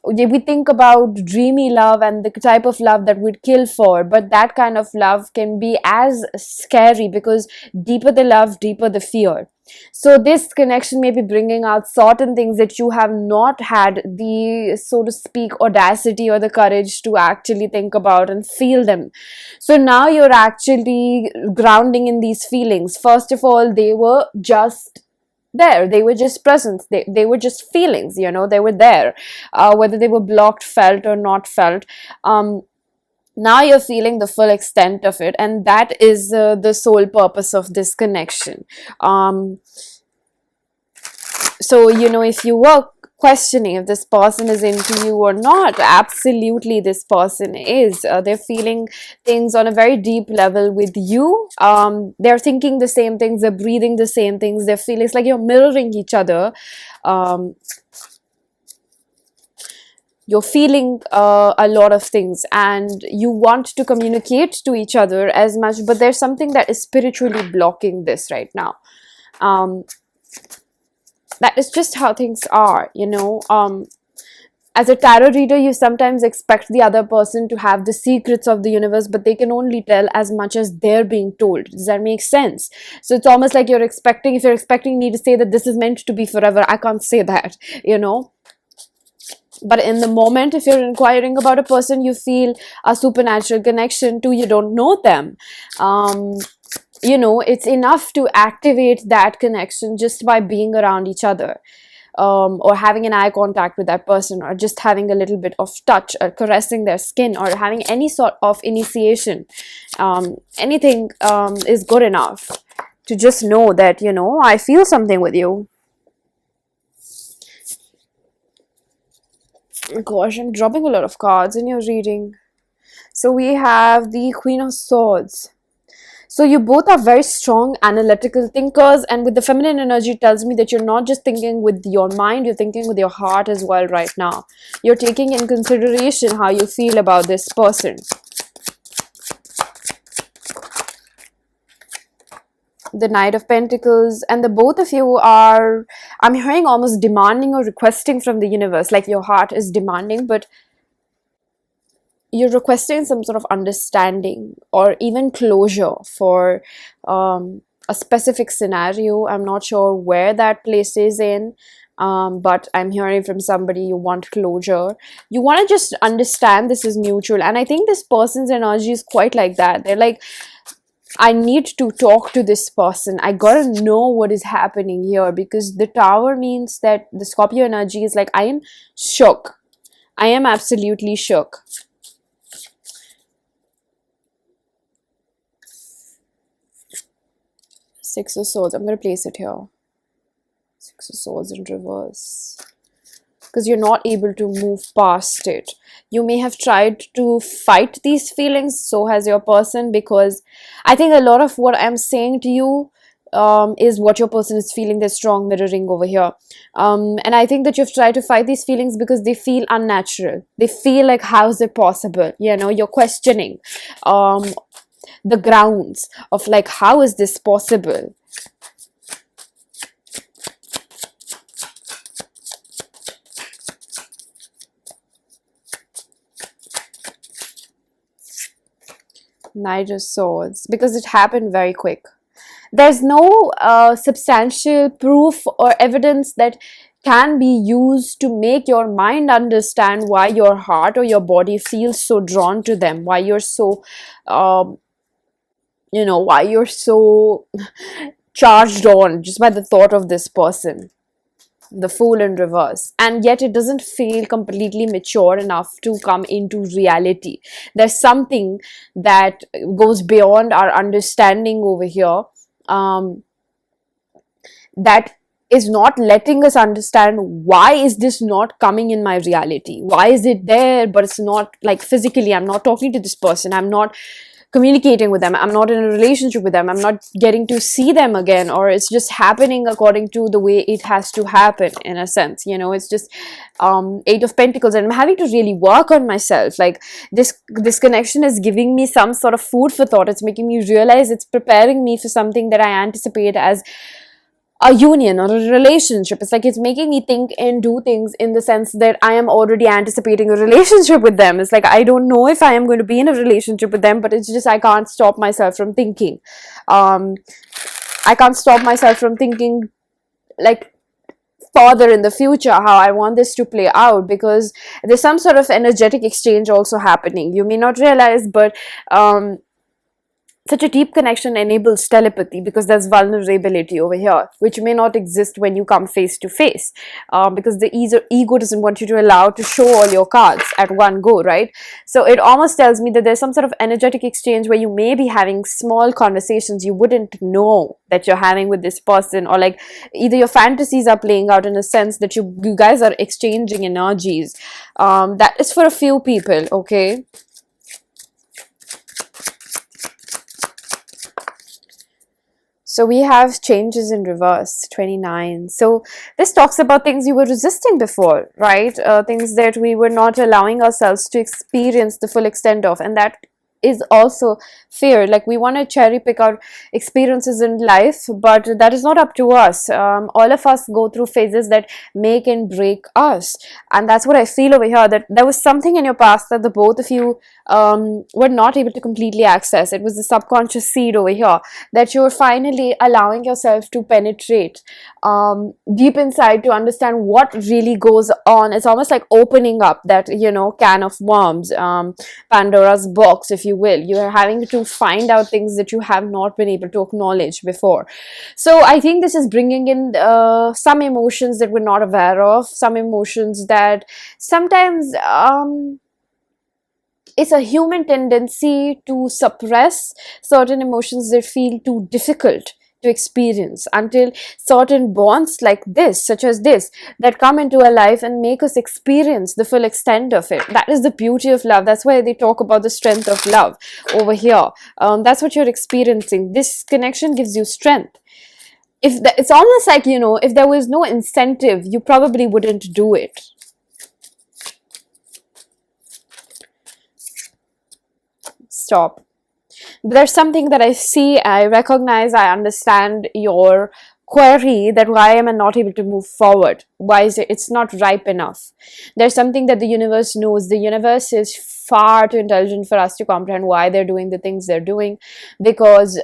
we think about dreamy love and the type of love that we'd kill for, but that kind of love can be as scary, because deeper the love, deeper the fear. So this connection may be bringing out certain things that you have not had the, so to speak, audacity or the courage to actually think about and feel them. So now you're actually grounding in these feelings. First of all, they were just there, they were just present, they were just feelings, they were there, whether they were blocked, felt or not felt. Now you're feeling the full extent of it, and that is the sole purpose of this connection. So if you were questioning if this person is into you or not, absolutely this person is. They're feeling things on a very deep level with you. They're thinking the same things, they're breathing the same things, they're feeling, it's like you're mirroring each other. You're feeling a lot of things, and you want to communicate to each other as much, but there's something that is spiritually blocking this right now. That is just how things are, as a tarot reader, you sometimes expect the other person to have the secrets of the universe, but they can only tell as much as they're being told. Does that make sense? So it's almost like if you're expecting me to say that this is meant to be forever, I can't say that, But in the moment, if you're inquiring about a person you feel a supernatural connection to, you don't know them. It's enough to activate that connection just by being around each other, or having an eye contact with that person, or just having a little bit of touch, or caressing their skin, or having any sort of initiation. Anything is good enough to just know that, I feel something with you. Gosh, I'm dropping a lot of cards in your reading. So we have the Queen of Swords. So you both are very strong analytical thinkers, and with the feminine energy tells me that you're not just thinking with your mind, you're thinking with your heart as well right now. You're taking in consideration how you feel about this person. The Knight of Pentacles, and the both of you are, I'm hearing, almost demanding or requesting from the universe, like your heart is demanding, but you're requesting some sort of understanding or even closure for a specific scenario. I'm not sure where that place is in, but I'm hearing from somebody you want closure. You want to just understand this is mutual, and I think this person's energy is quite like that. They're like, I need to talk to this person. I gotta know what is happening here, because the Tower means that the Scorpio energy is like, I am shook. I am absolutely shook. Six of Swords. I'm going to place it here. Six of Swords in reverse. Because you're not able to move past it. You may have tried to fight these feelings, so has your person, because I think a lot of what I'm saying to you is what your person is feeling. There's strong mirroring over here. And I think that you've tried to fight these feelings because they feel unnatural. They feel like, how is it possible? You're questioning the grounds of like, how is this possible? Knight of Swords, because it happened very quick. There's no substantial proof or evidence that can be used to make your mind understand why your heart or your body feels so drawn to them, why you're so why you're so charged on just by the thought of this person. the Fool in reverse, and yet it doesn't feel completely mature enough to come into reality. There's something that goes beyond our understanding over here, that is not letting us understand why is this not coming in my reality. Why is it there but it's not, like, physically I'm not talking to this person, I'm not communicating with them, I'm not in a relationship with them, I'm not getting to see them again, or it's just happening according to the way it has to happen, in a sense, you know. It's just Eight of Pentacles, and I'm having to really work on myself. Like, this connection is giving me some sort of food for thought. It's making me realize, it's preparing me for something that I anticipate as a union or a relationship. It's like it's making me think and do things in the sense that I am already anticipating a relationship with them. It's like I don't know if I am going to be in a relationship with them, but it's just I can't stop myself from thinking. I can't stop myself from thinking, like, further in the future how I want this to play out, because there's some sort of energetic exchange also happening. You may not realize, but such a deep connection enables telepathy, because there's vulnerability over here, which may not exist when you come face to face, because the ego doesn't want you to allow to show all your cards at one go, right? So it almost tells me that there's some sort of energetic exchange where you may be having small conversations you wouldn't know that you're having with this person, or like either your fantasies are playing out in a sense that you guys are exchanging energies. That is for a few people, okay? So we have changes in reverse, 29. So this talks about things you were resisting before, right? Things that we were not allowing ourselves to experience the full extent of. And that is also fear. Like, we want to cherry pick our experiences in life, but that is not up to us. All of us go through phases that make and break us. And that's what I feel over here, that there was something in your past that the both of you were not able to completely access. It was the subconscious seed over here that you're finally allowing yourself to penetrate deep inside to understand what really goes on. It's almost like opening up that, you know, can of worms, Pandora's box, if you will. You're having to find out things that you have not been able to acknowledge before. So I think this is bringing in some emotions that we're not aware of, some emotions that sometimes it's a human tendency to suppress certain emotions that feel too difficult to experience until certain bonds like this, such as this, that come into our life and make us experience the full extent of it. That is the beauty of love. That's why they talk about the strength of love over here. That's what you're experiencing. This connection gives you strength. It's almost like, you know, if there was no incentive, you probably wouldn't do it. Stop. There's something that I see, I recognize, I understand your query that why am I not able to move forward? Why is it? It's not ripe enough. There's something that the universe knows. The universe is far too intelligent for us to comprehend why they're doing the things they're doing, because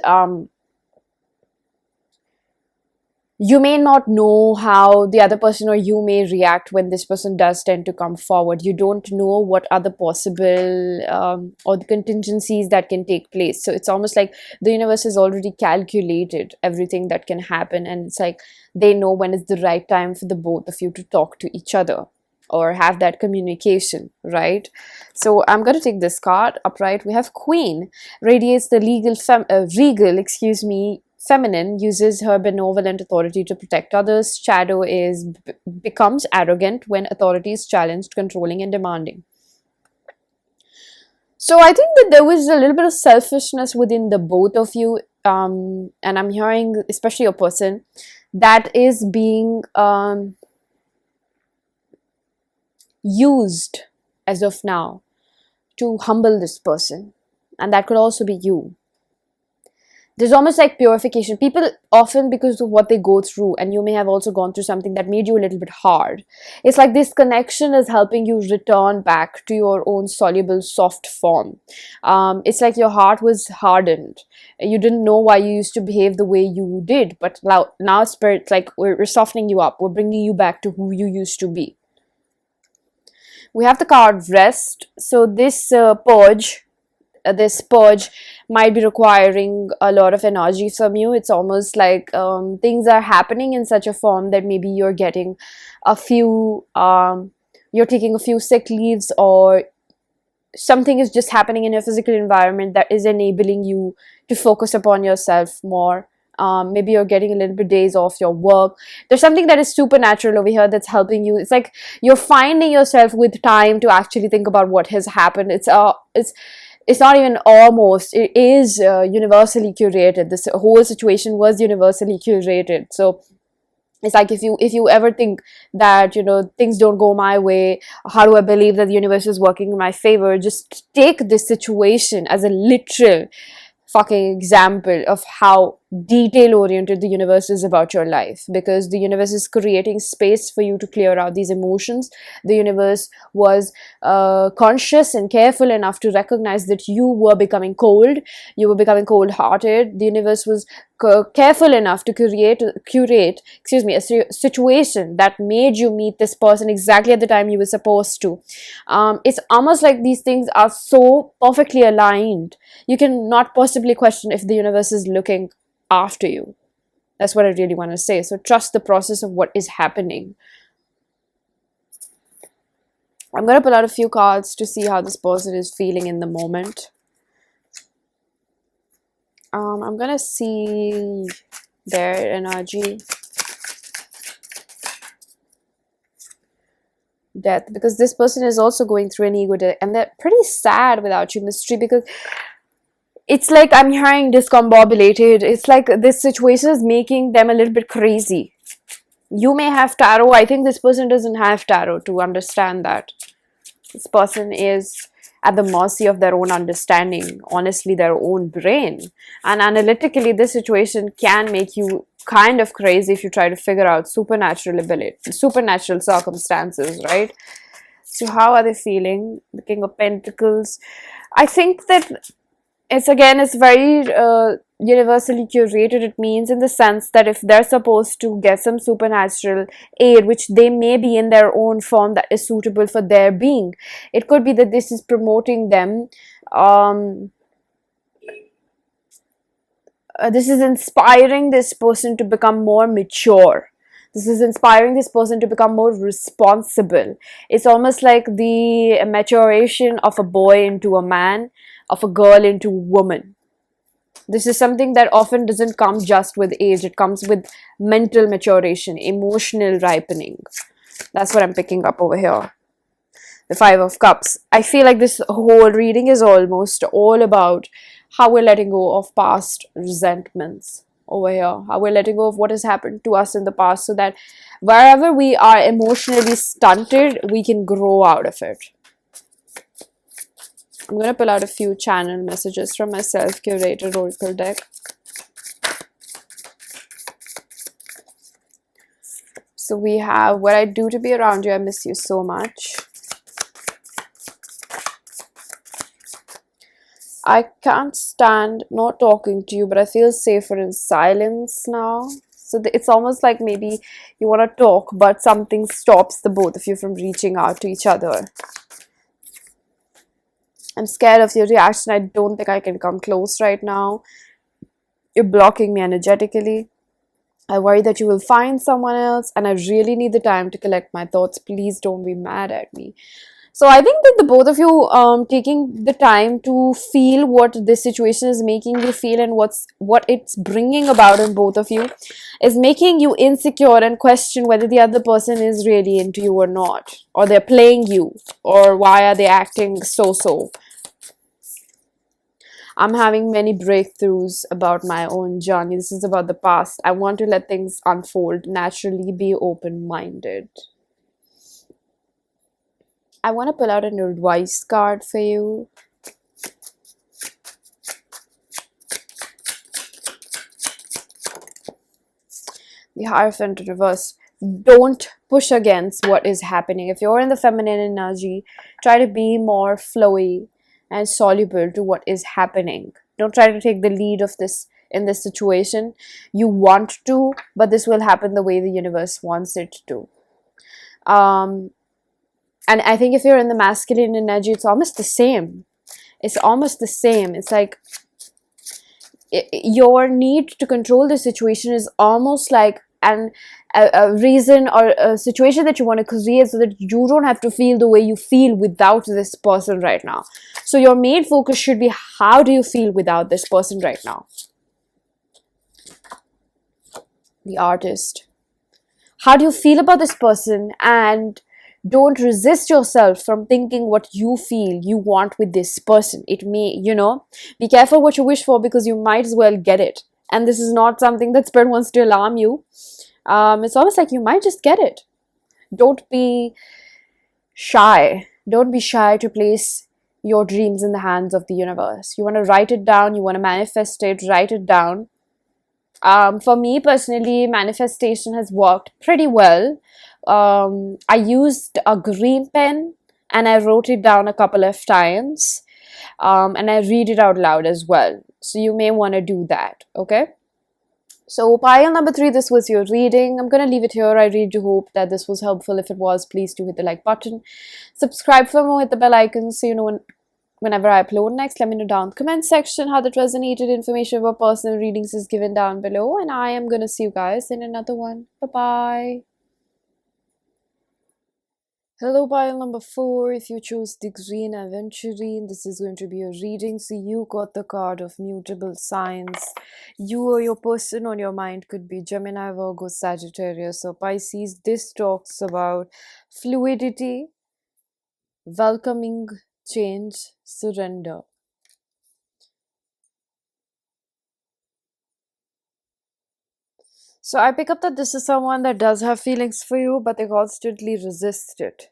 you may not know how the other person or you may react when this person does tend to come forward. You don't know what other possible or the contingencies that can take place. So it's almost like the universe has already calculated everything that can happen, and it's like they know when is the right time for the both of you to talk to each other or have that communication, right? So I'm going to take this card. Upright, we have Queen. Radiates the regal, feminine, uses her benevolent authority to protect others. Shadow becomes arrogant when authority is challenged, controlling and demanding. So I think that there was a little bit of selfishness within the both of you, and I'm hearing, especially a person that is being used as of now to humble this person, and that could also be you. There's almost like purification. People often, because of what they go through, and you may have also gone through something that made you a little bit hard, it's like this connection is helping you return back to your own soluble, soft form. It's like your heart was hardened. You didn't know why you used to behave the way you did, but now Spirit's like, we're softening you up. We're bringing you back to who you used to be. We have the card Rest. So this purge, this purge might be requiring a lot of energy from you. It's almost like things are happening in such a form that maybe you're getting a few you're taking a few sick leaves, or something is just happening in your physical environment that is enabling you to focus upon yourself more. Maybe you're getting a little bit days off your work. There's something that is supernatural over here that's helping you. It's like you're finding yourself with time to actually think about what has happened. It's not even almost, it is universally curated. This whole situation was universally curated. So it's like if you ever think that, you know, things don't go my way, how do I believe that the universe is working in my favor, just take this situation as a literal fucking example of how detail oriented the universe is about your life, because the universe is creating space for you to clear out these emotions. The universe was conscious and careful enough to recognize that you were becoming cold, you were becoming cold-hearted. The universe was careful enough to curate a situation that made you meet this person exactly at the time you were supposed to. It's almost like these things are so perfectly aligned, you cannot possibly question if the universe is looking after you. That's what I really want to say. So trust the process of what is happening. I'm going to pull out a few cards to see how this person is feeling in the moment. I'm going to see their energy. Death, because this person is also going through an ego death, and they're pretty sad without you, Mystery, because it's like I'm hearing discombobulated. It's like this situation is making them a little bit crazy. You may have tarot. I think this person doesn't have tarot to understand that. This person is at the mercy of their own understanding, honestly, their own brain. And analytically, this situation can make you kind of crazy if you try to figure out supernatural circumstances, right? So how are they feeling? The King of Pentacles. I think that it's very universally curated. It means in the sense that if they're supposed to get some supernatural aid, which they may be in their own form that is suitable for their being, it could be that this is promoting them. This is inspiring this person to become more mature. This is inspiring this person to become more responsible. It's almost like the maturation of a boy into a man, of a girl into a woman. This is something that often doesn't come just with age. It comes with mental maturation, emotional ripening. That's what I'm picking up over here. The Five of Cups. I feel like this whole reading is almost all about how we're letting go of past resentments over here. How we're letting go of what has happened to us in the past, so that wherever we are emotionally stunted, we can grow out of it. I'm going to pull out a few channel messages from my self-curated oracle deck. So we have, what I do to be around you, I miss you so much. I can't stand not talking to you, but I feel safer in silence now. So it's almost like maybe you want to talk, but something stops the both of you from reaching out to each other. I'm scared of your reaction. I don't think I can come close right now. You're blocking me energetically. I worry that you will find someone else, and I really need the time to collect my thoughts. Please don't be mad at me. So I think that the both of you taking the time to feel what this situation is making you feel, and what it's bringing about in both of you, is making you insecure and question whether the other person is really into you or not, or they're playing you, or why are they acting so. I'm having many breakthroughs about my own journey. This is about the past. I want to let things unfold naturally, be open-minded. I want to pull out an advice card for you. The Hierophant in reverse. Don't push against what is happening. If you're in the feminine energy, try to be more flowy and soluble to what is happening. Don't try to take the lead of this in this situation. You want to, but this will happen the way the universe wants it to. And I think if you're in the masculine energy, it's almost the same. It's almost the same. It's like your need to control the situation is almost like a reason or a situation that you want to create so that you don't have to feel the way you feel without this person right now. So your main focus should be, how do you feel without this person right now? The Artist. How do you feel about this person? And don't resist yourself from thinking what you feel you want with this person. It may, be careful what you wish for, because you might as well get it. And this is not something that Spirit wants to alarm you. It's almost like you might just get it. Don't be shy. Don't be shy to place your dreams in the hands of the universe. You want to write it down. You want to manifest it. Write it down. For me personally, manifestation has worked pretty well. I used a green pen and I wrote it down a couple of times, and I read it out loud as well. So you may want to do that, okay? So pile number 3, this was your reading. I'm going to leave it here. I really do hope that this was helpful. If it was, please do hit the like button. Subscribe for more, hit the bell icon so you know whenever I upload next. Let me know down in the comment section how that resonated. Information about personal readings is given down below. And I am going to see you guys in another one. Bye-bye. Hello, pile number 4. If you chose the green Aventurine, this is going to be a reading. So you got the card of mutable signs. You or your person on your mind could be Gemini, Virgo, Sagittarius, or Pisces. This talks about fluidity, welcoming change, surrender. So I pick up that this is someone that does have feelings for you, but they constantly resist it.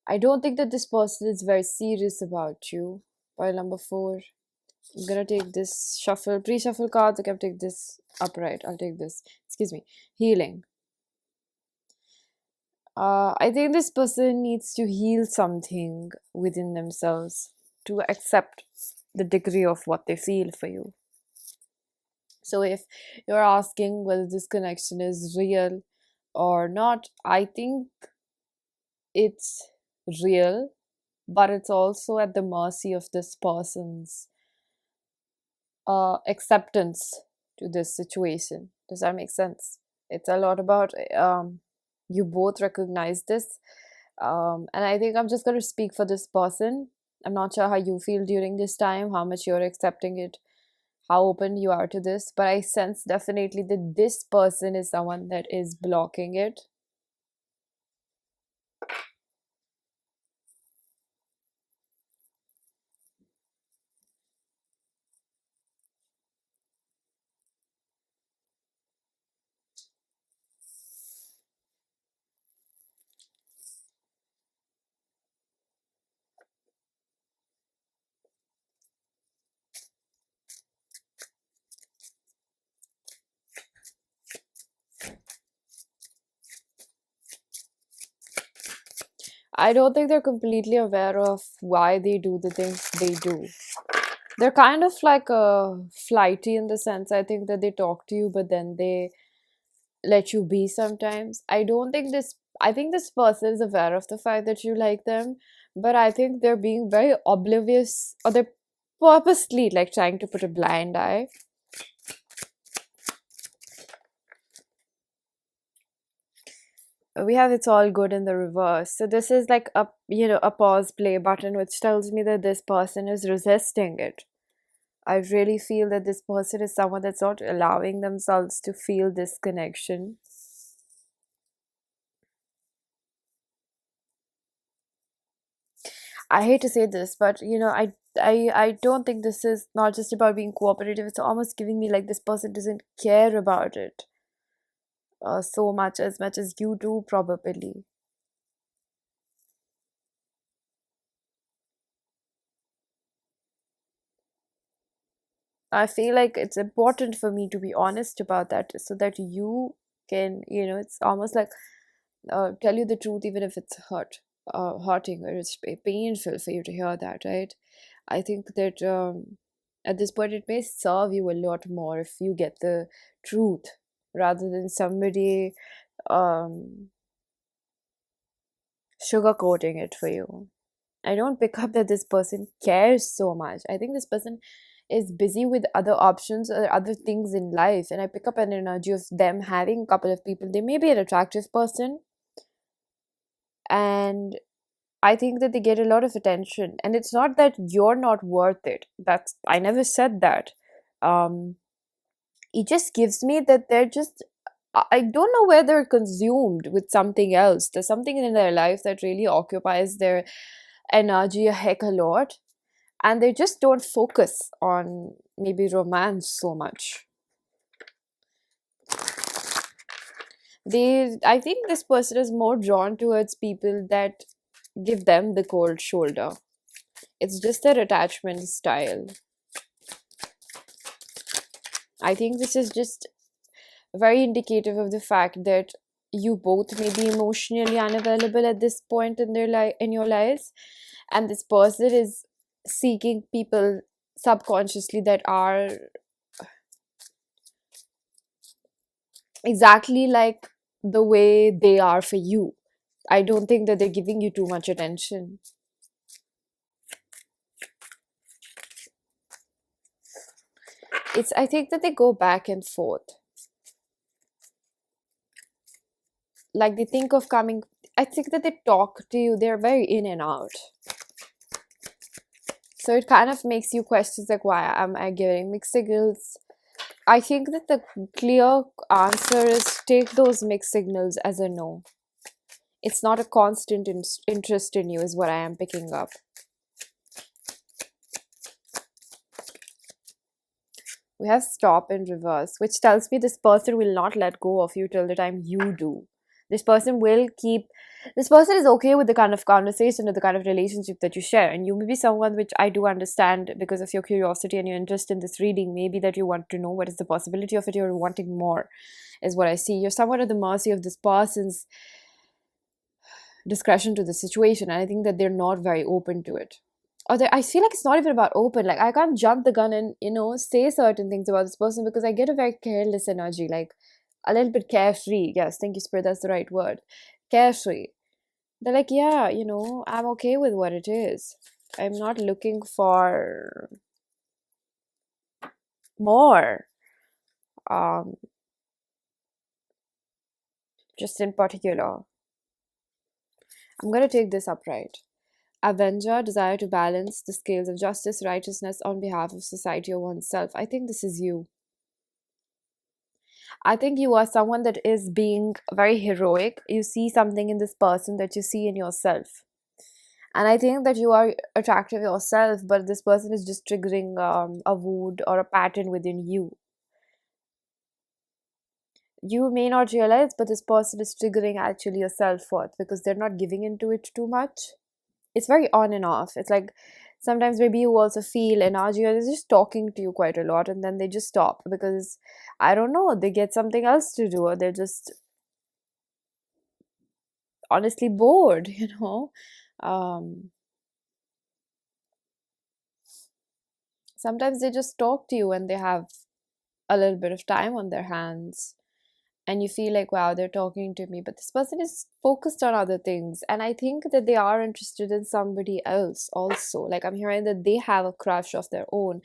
I don't think that this person is very serious about you. Pile number 4. I'm gonna take this pre-shuffle cards. I can take this upright. I'll take this. Excuse me. Healing. I think this person needs to heal something within themselves to accept the degree of what they feel for you. So if you're asking whether this connection is real or not, I think it's real, but it's also at the mercy of this person's acceptance to this situation. Does that make sense? It's a lot about you both recognize this, and I think I'm just going to speak for this person. I'm not sure how you feel during this time, how much you're accepting it, how open you are to this, but I sense definitely that this person is someone that is blocking it. I don't think they're completely aware of why they do the things they do. They're kind of like flighty in the sense, I think, that they talk to you, but then they let you be sometimes. I think this person is aware of the fact that you like them, but I think they're being very oblivious, or they're purposely like trying to put a blind eye. We have it's all good in the reverse. So this is like a pause play button, which tells me that this person is resisting it. I really feel that this person is someone that's not allowing themselves to feel this connection. I hate to say this, but I don't think this is not just about being cooperative. It's almost giving me like this person doesn't care about it so much as you do, probably. I feel like it's important for me to be honest about that so that you can, it's almost like tell you the truth even if it's hurting, or it's painful for you to hear that, right? I think that at this point it may serve you a lot more if you get the truth rather than somebody sugarcoating it for you. I don't pick up that this person cares so much. I think this person is busy with other options or other things in life, and I pick up an energy of them having a couple of people. They may be an attractive person, and I think that they get a lot of attention, and it's not that you're not worth it. That's, I never said that. Um, it just gives me that they're just, I don't know where they're consumed with something else. There's something in their life that really occupies their energy a heck a lot, and they just don't focus on maybe romance so much. I think this person is more drawn towards people that give them the cold shoulder. It's just their attachment style. I think this is just very indicative of the fact that you both may be emotionally unavailable at this point in their life, in your lives, and this person is seeking people subconsciously that are exactly like the way they are for you. I don't think that they're giving you too much attention. I think that they go back and forth. Like, they think of coming, I think that they talk to you, they're very in and out. So it kind of makes you question, like, why am I getting mixed signals? I think that the clear answer is take those mixed signals as a no. It's not a constant interest in you, is what I am picking up. We have stop in reverse, which tells me this person will not let go of you till the time you do. This person is okay with the kind of conversation or the kind of relationship that you share. And you may be someone which I do understand because of your curiosity and your interest in this reading. Maybe that you want to know what is the possibility of it, you're wanting more, is what I see. You're somewhat at the mercy of this person's discretion to the situation. And I think that they're not very open to it. Or I feel like it's not even about open. Like, I can't jump the gun and, say certain things about this person because I get a very careless energy. Like, a little bit carefree. Yes, thank you, Spirit. That's the right word. Carefree. They're like, yeah, I'm okay with what it is. I'm not looking for more. Just in particular. I'm going to take this upright. Avenger, desire to balance the scales of justice, righteousness on behalf of society or oneself. I think this is you. I think you are someone that is being very heroic. You see something in this person that you see in yourself. And I think that you are attractive yourself, but this person is just triggering a wound or a pattern within you. You may not realize, but this person is triggering actually your self-worth because they're not giving into it too much. It's very on and off. It's like sometimes maybe you also feel energy or they're just talking to you quite a lot and then they just stop because, I don't know, they get something else to do or they're just honestly bored, Sometimes they just talk to you when they have a little bit of time on their hands and you feel like, wow, they're talking to me, but this person is focused on other things. And I think that they are interested in somebody else also. Like, I'm hearing that they have a crush of their own,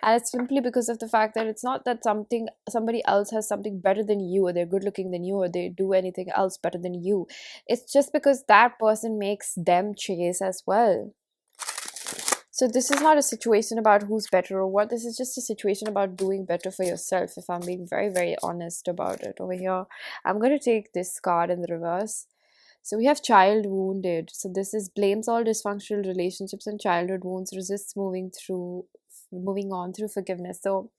and it's simply because of the fact that it's not that somebody else has something better than you, or they're good looking than you, or they do anything else better than you. It's just because that person makes them chase as well. So this is not a situation about who's better or what. This is just a situation about doing better for yourself, if I'm being very, very honest about it. Over here, I'm going to take this card in the reverse. So we have child wounded. So this is blames all dysfunctional relationships and childhood wounds, resists moving on through forgiveness. So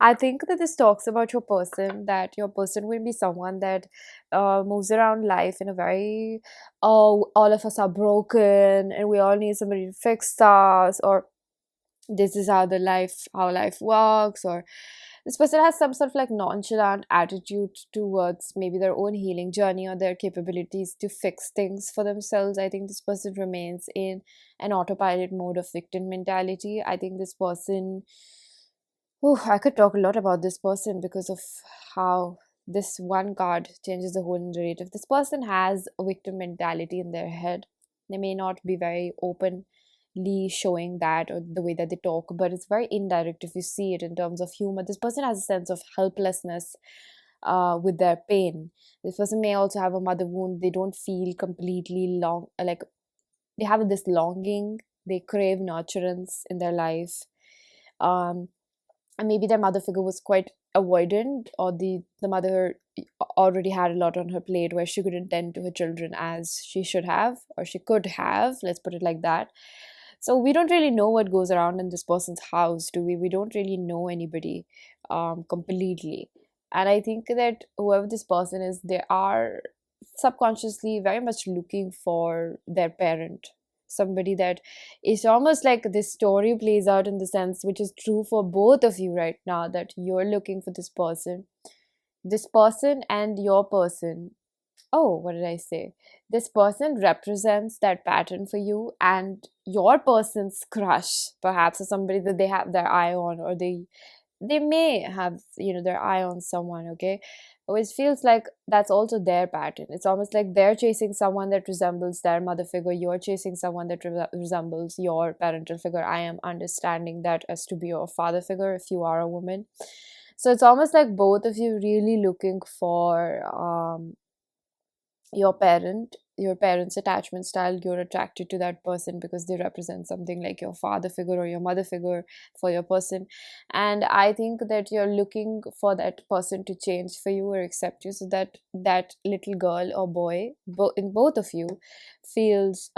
I think that this talks about your person, that your person will be someone that moves around life in a very, oh, all of us are broken and we all need somebody to fix us, or this is how life works, or this person has some sort of like nonchalant attitude towards maybe their own healing journey or their capabilities to fix things for themselves. I think this person remains in an autopilot mode of victim mentality. I think this person, I could talk a lot about this person because of how this one card changes the whole narrative. This person has a victim mentality in their head. They may not be very openly showing that or the way that they talk, but it's very indirect if you see it in terms of humor. This person has a sense of helplessness with their pain. This person may also have a mother wound. They don't feel completely like they have this longing. They crave nurturance in their life. Um, and maybe their mother figure was quite avoidant, or the mother already had a lot on her plate where she couldn't tend to her children as she should have, or she could have, let's put it like that. So we don't really know what goes around in this person's house, do we? We don't really know anybody completely. And I think that whoever this person is, they are subconsciously very much looking for their parent, somebody that is almost like this story plays out in the sense which is true for both of you right now, that you're looking for this person and your person. Oh, what did I say? This person represents that pattern for you, and your person's crush perhaps is somebody that they have their eye on, or they may have, their eye on someone, okay? Which feels like that's also their pattern. It's almost like they're chasing someone that resembles their mother figure, you're chasing someone that resembles your parental figure. I am understanding that as to be your father figure if you are a woman. So it's almost like both of you really looking for your parents' attachment style. You're attracted to that person because they represent something like your father figure or your mother figure for your person. And I think that you're looking for that person to change for you or accept you, so that that little girl or boy, in both of you, feels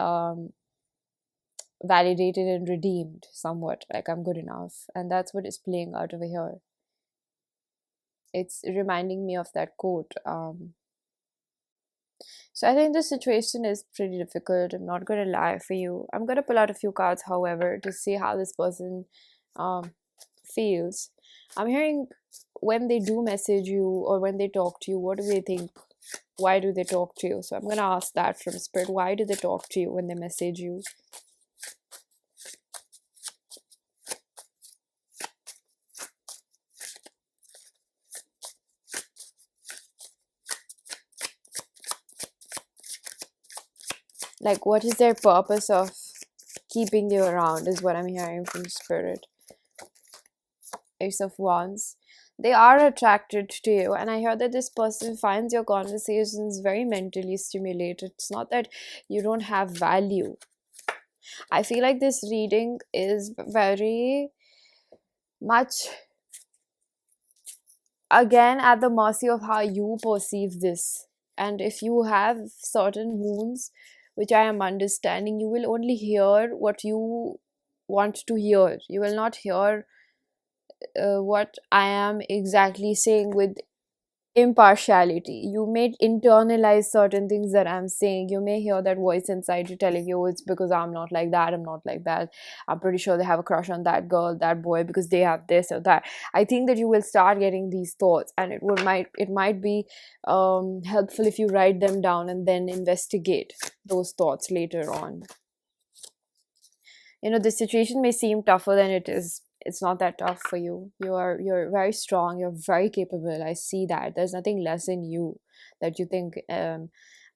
validated and redeemed somewhat, like I'm good enough. And that's what is playing out over here. It's reminding me of that quote. So I think this situation is pretty difficult. I'm not going to lie for you. I'm going to pull out a few cards, however, to see how this person feels. I'm hearing when they do message you or when they talk to you, what do they think? Why do they talk to you? So I'm going to ask that from Spirit. Why do they talk to you when they message you? Like, what is their purpose of keeping you around is what I'm hearing from Spirit. Ace of Wands. They are attracted to you, and I hear that this person finds your conversations very mentally stimulated. It's not that you don't have value. I feel like this reading is very much, again, at the mercy of how you perceive this. And if you have certain wounds, which I am understanding, you will only hear what you want to hear. You will not hear what I am exactly saying with impartiality. You may internalize certain things that I'm saying. You may hear that voice inside you telling you, it's because I'm not like that, I'm not like that, I'm pretty sure they have a crush on that girl, that boy, because they have this or that. I think that you will start getting these thoughts, and it might be helpful if you write them down and then investigate those thoughts later on. The situation may seem tougher than it is. It's not that tough for you. You're very strong, you're very capable. I see that there's nothing less in you that you think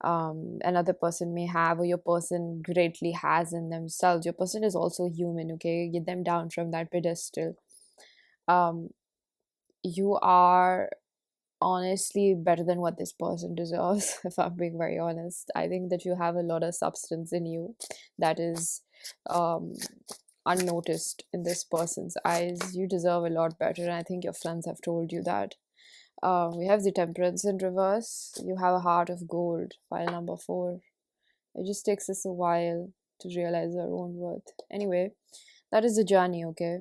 another person may have, or your person greatly has in themselves. Your person is also human, okay? Get them down from that pedestal. You are honestly better than what this person deserves. If I'm being very honest, I think that you have a lot of substance in you that is unnoticed in this person's eyes. You deserve a lot better, and I think your friends have told you that. We have the Temperance in reverse. You have a heart of gold, pile number 4. It just takes us a while to realize our own worth. Anyway, that is the journey, okay?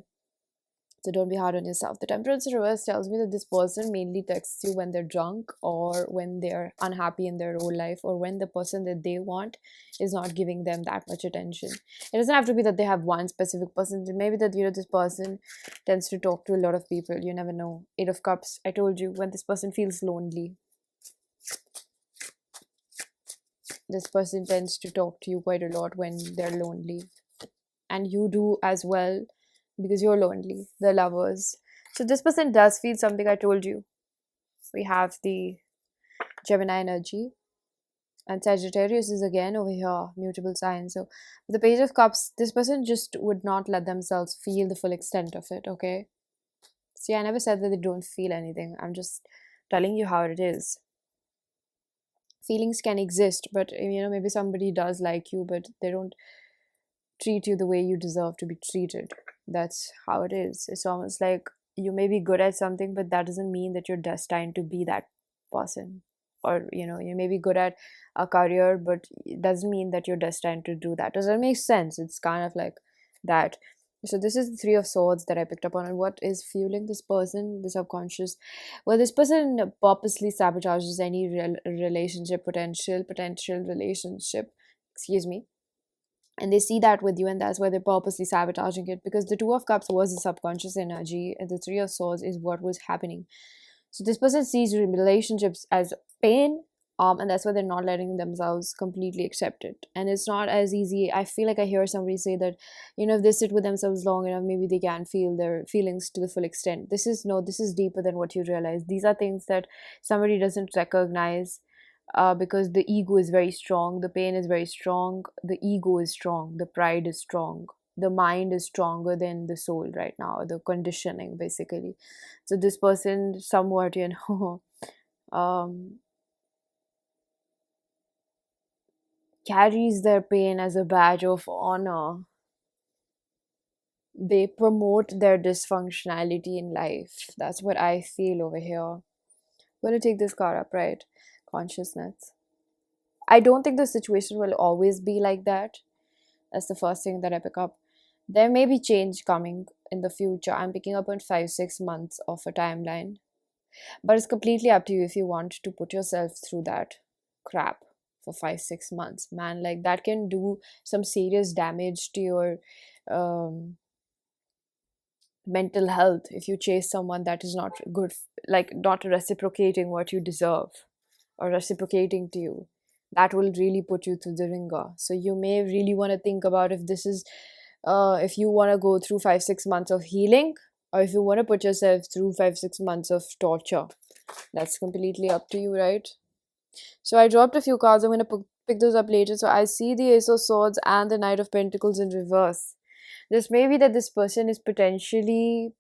So don't be hard on yourself. The Temperance in reverse tells me that this person mainly texts you when they're drunk, or when they're unhappy in their own life, or when the person that they want is not giving them that much attention. It doesn't have to be that they have one specific person. It may be that, this person tends to talk to a lot of people. You never know. 8 of Cups. I told you, when this person feels lonely, this person tends to talk to you quite a lot when they're lonely. And you do as well, because you're lonely. The Lovers. So this person does feel something. I told you. We have the Gemini energy. And Sagittarius is again over here, mutable sign. So the Page of Cups, this person just would not let themselves feel the full extent of it, okay? See, I never said that they don't feel anything. I'm just telling you how it is. Feelings can exist, but maybe somebody does like you, but they don't treat you the way you deserve to be treated. That's how it is. It's almost like you may be good at something, but that doesn't mean that you're destined to be that person. Or you may be good at a career, but it doesn't mean that you're destined to do that. Does that make sense? It's kind of like that. So this is the Three of Swords that I picked up on. And what is fueling this person, the subconscious? Well, this person purposely sabotages any relationship, potential relationship, excuse me, and they see that with you, and that's why they're purposely sabotaging it, because the Two of Cups was the subconscious energy and the Three of Swords is what was happening. So this person sees relationships as pain, and that's why they're not letting themselves completely accept it. And it's not as easy. I feel like I hear somebody say that, if they sit with themselves long enough, maybe they can feel their feelings to the full extent. This is deeper than what you realize. These are things that somebody doesn't recognize, because the ego is very strong, the pain is very strong, the ego is strong, the pride is strong, the mind is stronger than the soul right now, the conditioning basically. So this person somewhat, carries their pain as a badge of honor. They promote their dysfunctionality in life. That's what I feel over here. I'm going to take this card up, right? Consciousness. I don't think the situation will always be like that. That's the first thing that I pick up. There may be change coming in the future. I'm picking up on 5-6 months of a timeline. But it's completely up to you if you want to put yourself through that crap for 5-6 months. Man, like that can do some serious damage to your mental health if you chase someone that is not good, like not reciprocating what you deserve or reciprocating to you. That will really put you through the ringer. So you may really want to think about if you want to go through 5-6 months of healing, or if you want to put yourself through 5-6 months of torture. That's completely up to you, right? So I dropped a few cards. I'm going to pick those up later. So I see the Ace of Swords and the Knight of Pentacles in reverse. This may be that this person is potentially,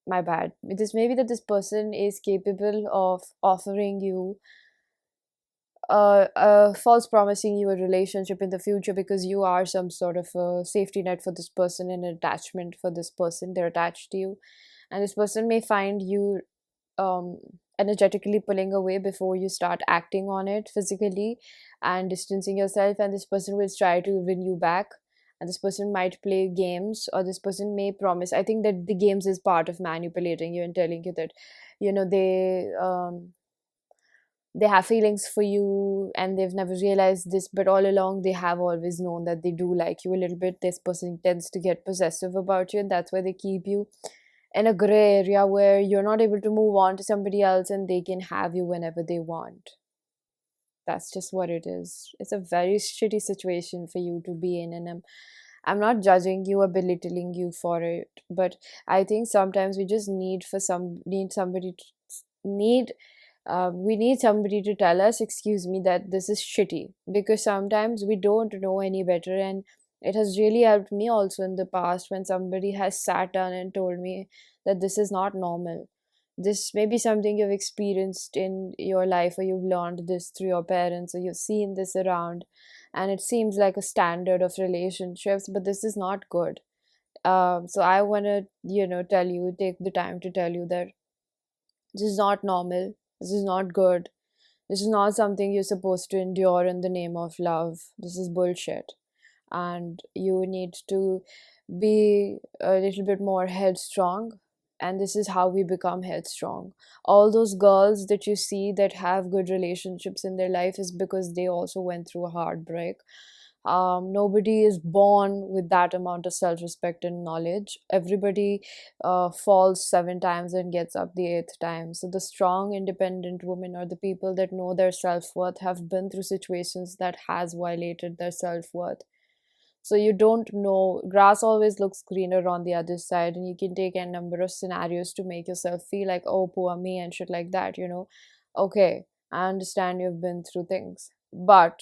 my bad, this may be that this person is capable of offering you false promising you a relationship in the future, because you are some sort of a safety net for this person and an attachment for this person. They're attached to you, and this person may find you energetically pulling away before you start acting on it physically and distancing yourself, and this person will try to win you back. And this person might play games, or this person may promise. I think that the games is part of manipulating you and telling you that they have feelings for you and they've never realized this, but all along they have always known that they do like you a little bit. This person tends to get possessive about you, and that's why they keep you in a gray area where you're not able to move on to somebody else and they can have you whenever they want. That's just what it is. It's a very shitty situation for you to be in, and I'm not judging you or belittling you for it, but I think sometimes we just need somebody to need we need somebody to tell us, excuse me, that this is shitty, because sometimes we don't know any better. And it has really helped me also in the past when somebody has sat down and told me that this is not normal. This may be something you've experienced in your life, or you've learned this through your parents, or you've seen this around, and it seems like a standard of relationships, but this is not good. So I want to take the time to tell you that this is not normal. This is not good. This is not something you're supposed to endure in the name of love. This is bullshit. And you need to be a little bit more headstrong. And this is how we become headstrong. All those girls that you see that have good relationships in their life is because they also went through a heartbreak. Nobody is born with that amount of self-respect and knowledge. Everybody falls 7 times and gets up the 8th time. So the strong independent women, or the people that know their self-worth, have been through situations that has violated their self-worth. So you don't know, grass always looks greener on the other side, and you can take a number of scenarios to make yourself feel like, oh, poor me and shit like that, Okay, I understand you've been through things, but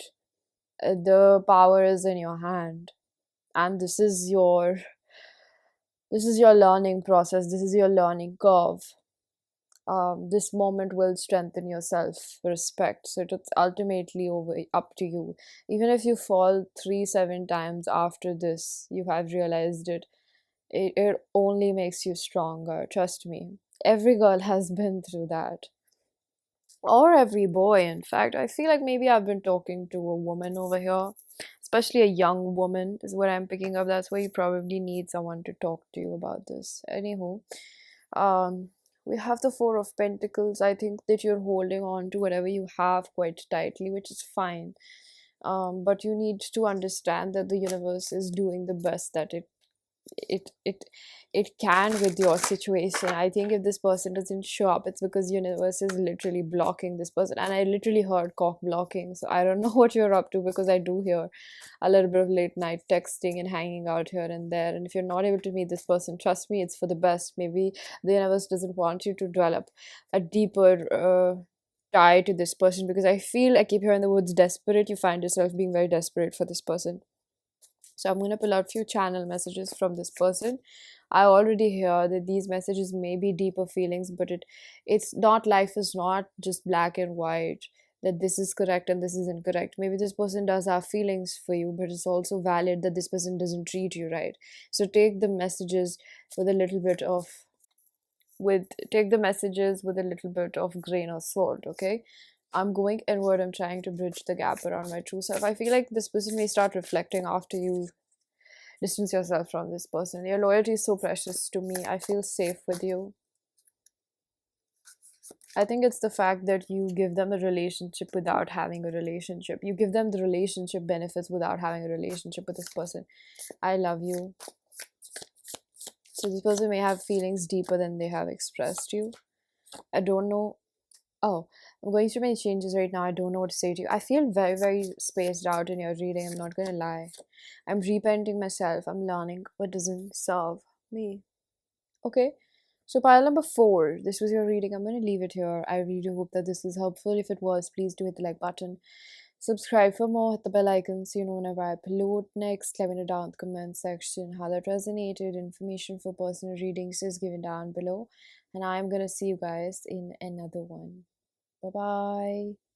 the power is in your hand, and this is your learning process, this is your learning curve. This moment will strengthen your self respect, so it's ultimately over up to you. Even if you fall 3 7 times after this, you have realized it only makes you stronger, trust me. Every girl has been through that, or every boy. In fact, I feel like maybe I've been talking to a woman over here, especially a young woman is what I'm picking up. That's why you probably need someone to talk to you about this. Anywho, um we have the Four of Pentacles. I think that you're holding on to whatever you have quite tightly, which is fine. But you need to understand that the universe is doing the best that it it it can with your situation. I think if this person doesn't show up, it's because universe is literally blocking this person. And I literally heard cock blocking, so I don't know what you're up to, because I do hear a little bit of late night texting and hanging out here and there. And if you're not able to meet this person, trust me, it's for the best. Maybe the universe doesn't want you to develop a deeper tie to this person, because I feel, I keep hearing the words desperate. You find yourself being very desperate for this person. So I'm going to pull out few channel messages from this person. I already hear that these messages may be deeper feelings, but it's not, life is not just black and white, that this is correct and this is incorrect. Maybe this person does have feelings for you, but it's also valid that this person doesn't treat you right. So take the messages with a little bit of take the messages with a little bit of grain of salt, okay? I'm going inward. I'm trying to bridge the gap around my true self. I feel like this person may start reflecting after you distance yourself from this person. Your loyalty is so precious to me. I feel safe with you. I think it's the fact that you give them a relationship without having a relationship. You give them the relationship benefits without having a relationship with this person. I love you. So this person may have feelings deeper than they have expressed you. I don't know. Oh, I'm going through many changes right now. I don't know what to say to you. I feel very, very spaced out in your reading. I'm not going to lie. I'm reparenting myself. I'm learning what doesn't serve me. Okay. So pile number 4. This was your reading. I'm going to leave it here. I really do hope that this was helpful. If it was, please do hit the like button. Subscribe for more. Hit the bell icon so you know whenever I upload next. Let me know down in the comment section how that resonated. Information for personal readings is given down below. And I'm going to see you guys in another one. Bye-bye.